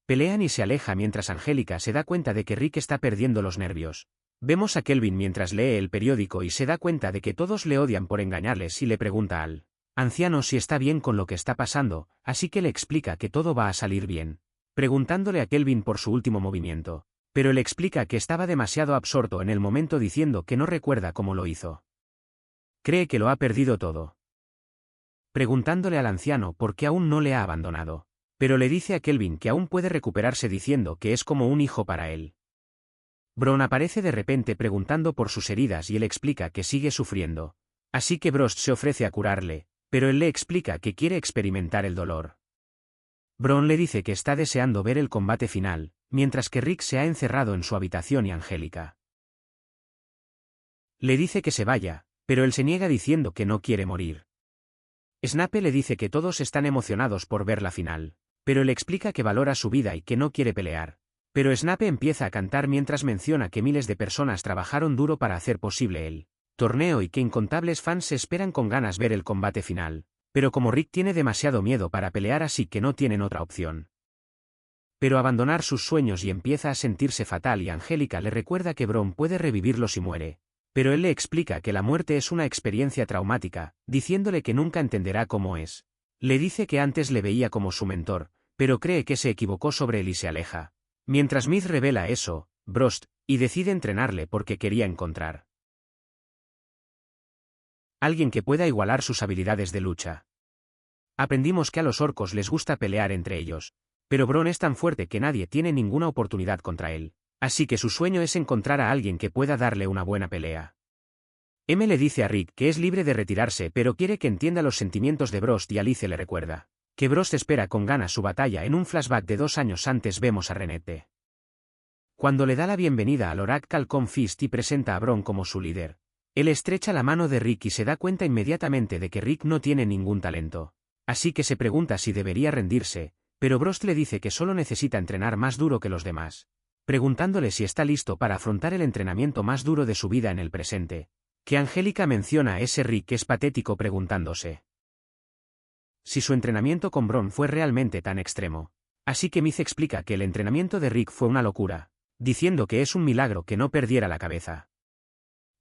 Pelean y se aleja mientras Angélica se da cuenta de que Rick está perdiendo los nervios. Vemos a Kelvin mientras lee el periódico y se da cuenta de que todos le odian por engañarles y le pregunta al anciano si está bien con lo que está pasando, así que le explica que todo va a salir bien, preguntándole a Kelvin por su último movimiento, pero él explica que estaba demasiado absorto en el momento diciendo que no recuerda cómo lo hizo. Cree que lo ha perdido todo. Preguntándole al anciano por qué aún no le ha abandonado, pero le dice a Kelvin que aún puede recuperarse diciendo que es como un hijo para él. Bron aparece de repente preguntando por sus heridas y él explica que sigue sufriendo, así que Brost se ofrece a curarle, pero él le explica que quiere experimentar el dolor. Bron le dice que está deseando ver el combate final, mientras que Rick se ha encerrado en su habitación y Angélica le dice que se vaya, pero él se niega diciendo que no quiere morir. Snape le dice que todos están emocionados por ver la final, pero él explica que valora su vida y que no quiere pelear. Pero Snape empieza a cantar mientras menciona que miles de personas trabajaron duro para hacer posible el torneo y que incontables fans esperan con ganas ver el combate final, pero como Rick tiene demasiado miedo para pelear así que no tienen otra opción. Pero abandonar sus sueños y empieza a sentirse fatal y Angélica le recuerda que Bron puede revivirlo si muere, pero él le explica que la muerte es una experiencia traumática, diciéndole que nunca entenderá cómo es. Le dice que antes le veía como su mentor, pero cree que se equivocó sobre él y se aleja. Mientras Smith revela eso, Brost, y decide entrenarle porque quería encontrar alguien que pueda igualar sus habilidades de lucha. Aprendimos que a los orcos les gusta pelear entre ellos, pero Bron es tan fuerte que nadie tiene ninguna oportunidad contra él, así que su sueño es encontrar a alguien que pueda darle una buena pelea. M le dice a Rick que es libre de retirarse pero quiere que entienda los sentimientos de Brost y Alice le recuerda que Brost espera con ganas su batalla. En un flashback de 2 años antes vemos a Renette cuando le da la bienvenida al Oracle Fist y presenta a Bron como su líder. Él estrecha la mano de Rick y se da cuenta inmediatamente de que Rick no tiene ningún talento, así que se pregunta si debería rendirse, pero Brost le dice que solo necesita entrenar más duro que los demás, preguntándole si está listo para afrontar el entrenamiento más duro de su vida en el presente. Que Angélica menciona a ese Rick es patético preguntándose si su entrenamiento con Bron fue realmente tan extremo. Así que Miz explica que el entrenamiento de Rick fue una locura, diciendo que es un milagro que no perdiera la cabeza.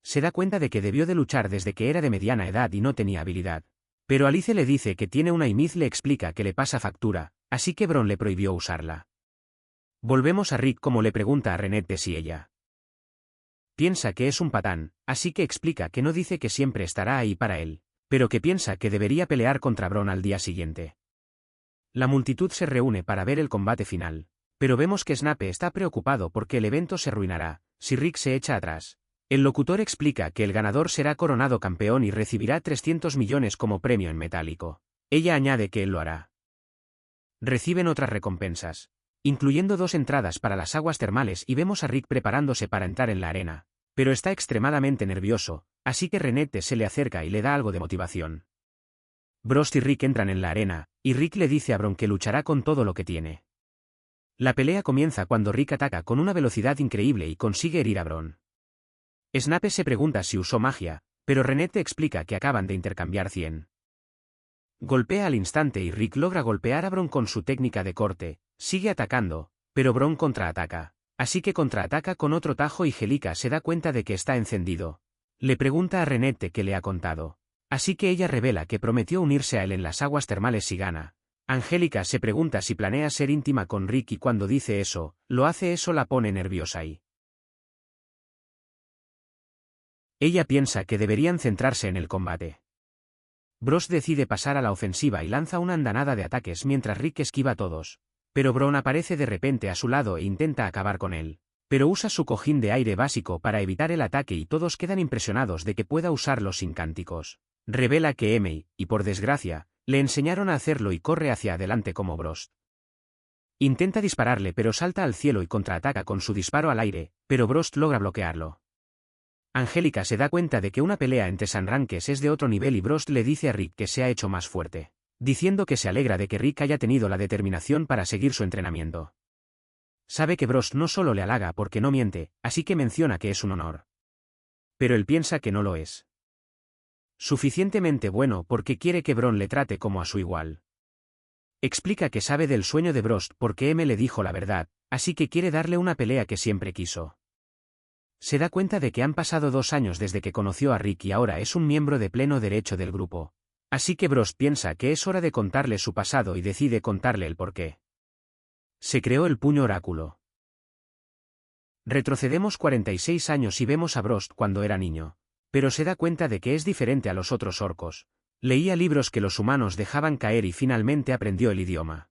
Se da cuenta de que debió de luchar desde que era de mediana edad y no tenía habilidad. Pero Alice le dice que tiene una y Miz le explica que le pasa factura, así que Bron le prohibió usarla. Volvemos a Rick como le pregunta a Renette si ella piensa que es un patán, así que explica que no dice que siempre estará ahí para él, pero que piensa que debería pelear contra Bron al día siguiente. La multitud se reúne para ver el combate final, pero vemos que Snape está preocupado porque el evento se arruinará si Rick se echa atrás. El locutor explica que el ganador será coronado campeón y recibirá 300 millones como premio en metálico. Ella añade que él lo hará. Reciben otras recompensas, incluyendo 2 entradas para las aguas termales y vemos a Rick preparándose para entrar en la arena, pero está extremadamente nervioso, así que Renette se le acerca y le da algo de motivación. Brost y Rick entran en la arena, y Rick le dice a Bron que luchará con todo lo que tiene. La pelea comienza cuando Rick ataca con una velocidad increíble y consigue herir a Bron. Snape se pregunta si usó magia, pero Renette explica que acaban de intercambiar 100. Golpea al instante y Rick logra golpear a Bron con su técnica de corte, sigue atacando, pero Bron contraataca, así que contraataca con otro tajo y Angélica se da cuenta de que está encendido. Le pregunta a Renette qué le ha contado, así que ella revela que prometió unirse a él en las aguas termales si gana. Angélica se pregunta si planea ser íntima con Rick y cuando dice eso, eso la pone nerviosa y ella piensa que deberían centrarse en el combate. Brost decide pasar a la ofensiva y lanza una andanada de ataques mientras Rick esquiva a todos, pero Bron aparece de repente a su lado e intenta acabar con él, pero usa su cojín de aire básico para evitar el ataque y todos quedan impresionados de que pueda usarlo sin cánticos. Revela que Emey, y por desgracia, le enseñaron a hacerlo y corre hacia adelante como Brost. Intenta dispararle pero salta al cielo y contraataca con su disparo al aire, pero Brost logra bloquearlo. Angélica se da cuenta de que una pelea entre Sanranques es de otro nivel y Brost le dice a Rick que se ha hecho más fuerte, diciendo que se alegra de que Rick haya tenido la determinación para seguir su entrenamiento. Sabe que Brost no solo le halaga porque no miente, así que menciona que es un honor. Pero él piensa que no lo es suficientemente bueno porque quiere que Bron le trate como a su igual. Explica que sabe del sueño de Brost porque M le dijo la verdad, así que quiere darle una pelea que siempre quiso. Se da cuenta de que han pasado 2 años desde que conoció a Rick y ahora es un miembro de pleno derecho del grupo. Así que Brost piensa que es hora de contarle su pasado y decide contarle el porqué. Se creó el puño oráculo. Retrocedemos 46 años y vemos a Brost cuando era niño. Pero se da cuenta de que es diferente a los otros orcos. Leía libros que los humanos dejaban caer y finalmente aprendió el idioma.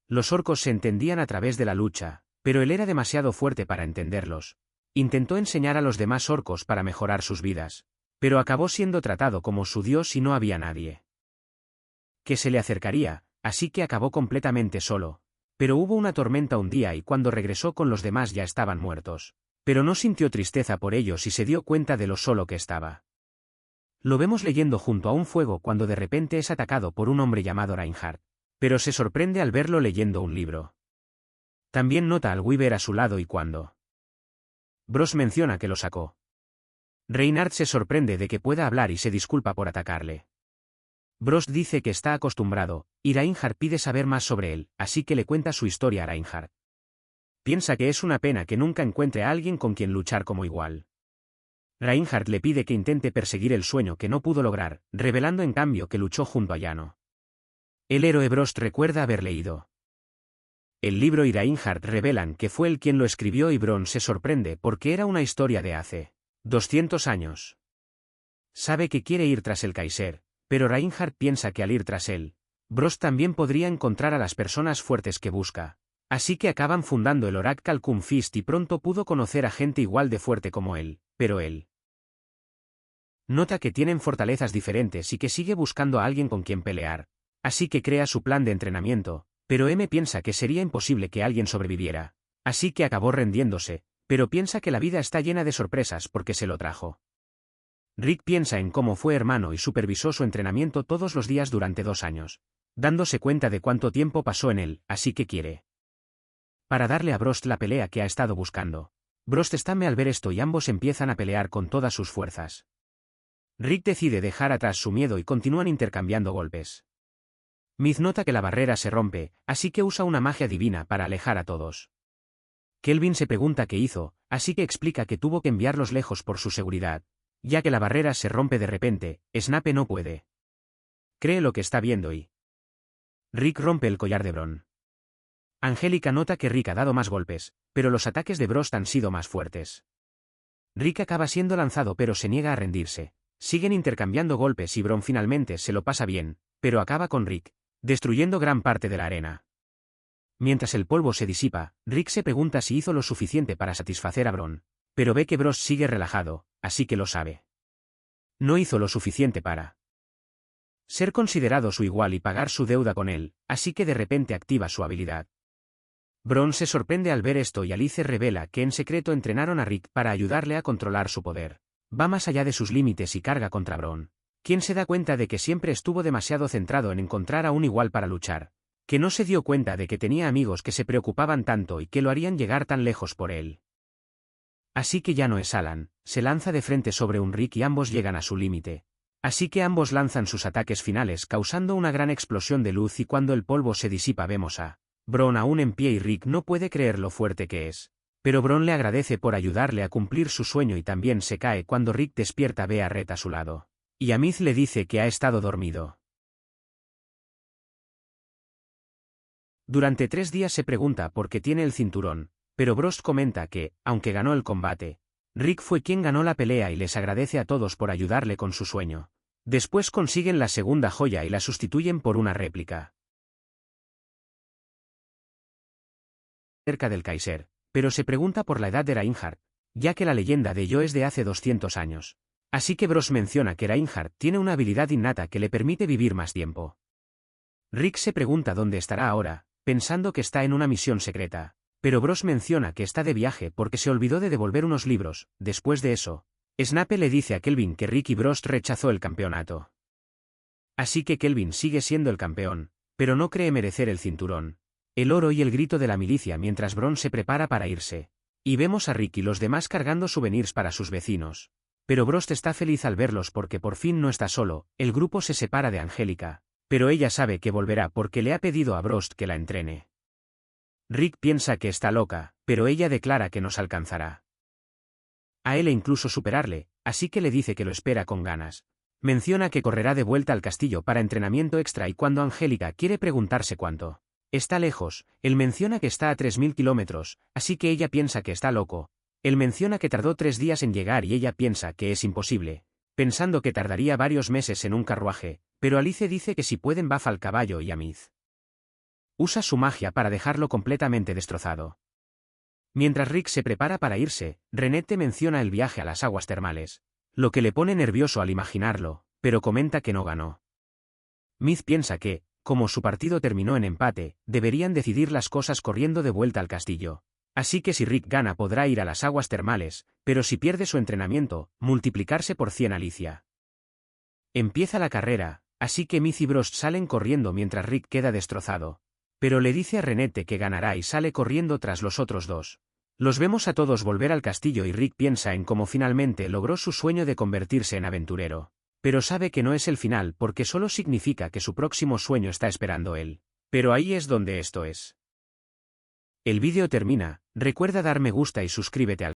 Los orcos se entendían a través de la lucha, pero él era demasiado fuerte para entenderlos. Intentó enseñar a los demás orcos para mejorar sus vidas, pero acabó siendo tratado como su dios y no había nadie que se le acercaría, así que acabó completamente solo. Pero hubo una tormenta un día y cuando regresó con los demás ya estaban muertos. Pero no sintió tristeza por ellos y se dio cuenta de lo solo que estaba. Lo vemos leyendo junto a un fuego cuando de repente es atacado por un hombre llamado Reinhardt, pero se sorprende al verlo leyendo un libro. También nota al Weaver a su lado y cuando Brost menciona que lo sacó. Reinhardt se sorprende de que pueda hablar y se disculpa por atacarle. Brost dice que está acostumbrado, y Reinhardt pide saber más sobre él, así que le cuenta su historia a Reinhardt. Piensa que es una pena que nunca encuentre a alguien con quien luchar como igual. Reinhardt le pide que intente perseguir el sueño que no pudo lograr, revelando en cambio que luchó junto a Llano. El héroe Brost recuerda haber leído el libro y Reinhardt revelan que fue él quien lo escribió y Bron se sorprende porque era una historia de hace 200 años. Sabe que quiere ir tras el Kaiser, pero Reinhardt piensa que al ir tras él, Brost también podría encontrar a las personas fuertes que busca. Así que acaban fundando el Oracle Fist y pronto pudo conocer a gente igual de fuerte como él, pero él nota que tienen fortalezas diferentes y que sigue buscando a alguien con quien pelear. Así que crea su plan de entrenamiento, pero M piensa que sería imposible que alguien sobreviviera. Así que acabó rendiéndose, pero piensa que la vida está llena de sorpresas porque se lo trajo. Rick piensa en cómo fue hermano y supervisó su entrenamiento todos los días durante 2 años, dándose cuenta de cuánto tiempo pasó en él, así que quiere para darle a Brost la pelea que ha estado buscando. Brost estame al ver esto y ambos empiezan a pelear con todas sus fuerzas. Rick decide dejar atrás su miedo y continúan intercambiando golpes. Miz nota que la barrera se rompe, así que usa una magia divina para alejar a todos. Kelvin se pregunta qué hizo, así que explica que tuvo que enviarlos lejos por su seguridad. Ya que la barrera se rompe de repente, Snape no puede. Cree lo que está viendo y Rick rompe el collar de Bron. Angélica nota que Rick ha dado más golpes, pero los ataques de Brost han sido más fuertes. Rick acaba siendo lanzado pero se niega a rendirse. Siguen intercambiando golpes y Bron finalmente se lo pasa bien, pero acaba con Rick, destruyendo gran parte de la arena. Mientras el polvo se disipa, Rick se pregunta si hizo lo suficiente para satisfacer a Bron, pero ve que Brost sigue relajado, así que lo sabe. No hizo lo suficiente para ser considerado su igual y pagar su deuda con él, así que de repente activa su habilidad. Bron se sorprende al ver esto y Alice revela que en secreto entrenaron a Rick para ayudarle a controlar su poder. Va más allá de sus límites y carga contra Bron, quien se da cuenta de que siempre estuvo demasiado centrado en encontrar a un igual para luchar, que no se dio cuenta de que tenía amigos que se preocupaban tanto y que lo harían llegar tan lejos por él. Así que ya no es Alan, se lanza de frente sobre un Rick y ambos llegan a su límite. Así que ambos lanzan sus ataques finales causando una gran explosión de luz y cuando el polvo se disipa vemos a Bron aún en pie y Rick no puede creer lo fuerte que es. Pero Bron le agradece por ayudarle a cumplir su sueño y también se cae cuando Rick despierta ve a Red a su lado. Y a Miz le dice que ha estado dormido. Durante 3 días se pregunta por qué tiene el cinturón, pero Brost comenta que, aunque ganó el combate, Rick fue quien ganó la pelea y les agradece a todos por ayudarle con su sueño. Después consiguen la segunda joya y la sustituyen por una réplica cerca del Kaiser, pero se pregunta por la edad de Reinhardt, ya que la leyenda de Yo es de hace 200 años. Así que Brost menciona que Reinhardt tiene una habilidad innata que le permite vivir más tiempo. Rick se pregunta dónde estará ahora, pensando que está en una misión secreta, pero Brost menciona que está de viaje porque se olvidó de devolver unos libros. Después de eso, Snape le dice a Kelvin que Rick y Brost rechazó el campeonato. Así que Kelvin sigue siendo el campeón, pero no cree merecer el cinturón, el oro y el grito de la milicia mientras Bron se prepara para irse. Y vemos a Rick y los demás cargando souvenirs para sus vecinos. Pero Brost está feliz al verlos porque por fin no está solo. El grupo se separa de Angélica, Pero ella sabe que volverá porque le ha pedido a Brost que la entrene. Rick piensa que está loca, pero ella declara que nos alcanzará a él e incluso superarle, así que le dice que lo espera con ganas. Menciona que correrá de vuelta al castillo para entrenamiento extra y cuando Angélica quiere preguntarse cuánto está lejos, él menciona que está a 3000 kilómetros, así que ella piensa que está loco. Él menciona que tardó 3 días en llegar y ella piensa que es imposible, pensando que tardaría varios meses en un carruaje, pero Alice dice que si pueden baja al caballo y Amid usa su magia para dejarlo completamente destrozado. Mientras Rick se prepara para irse, Renette menciona el viaje a las aguas termales, lo que le pone nervioso al imaginarlo, pero comenta que no ganó. Mid piensa que, como su partido terminó en empate, deberían decidir las cosas corriendo de vuelta al castillo. Así que si Rick gana podrá ir a las aguas termales, pero si pierde su entrenamiento, multiplicarse por 100 Alicia. Empieza la carrera, así que Mid y Brost salen corriendo mientras Rick queda destrozado. Pero le dice a Renette que ganará y sale corriendo tras los otros dos. Los vemos a todos volver al castillo y Rick piensa en cómo finalmente logró su sueño de convertirse en aventurero. Pero sabe que no es el final porque solo significa que su próximo sueño está esperando él. Pero ahí es donde esto es. El vídeo termina, recuerda dar me gusta y suscríbete al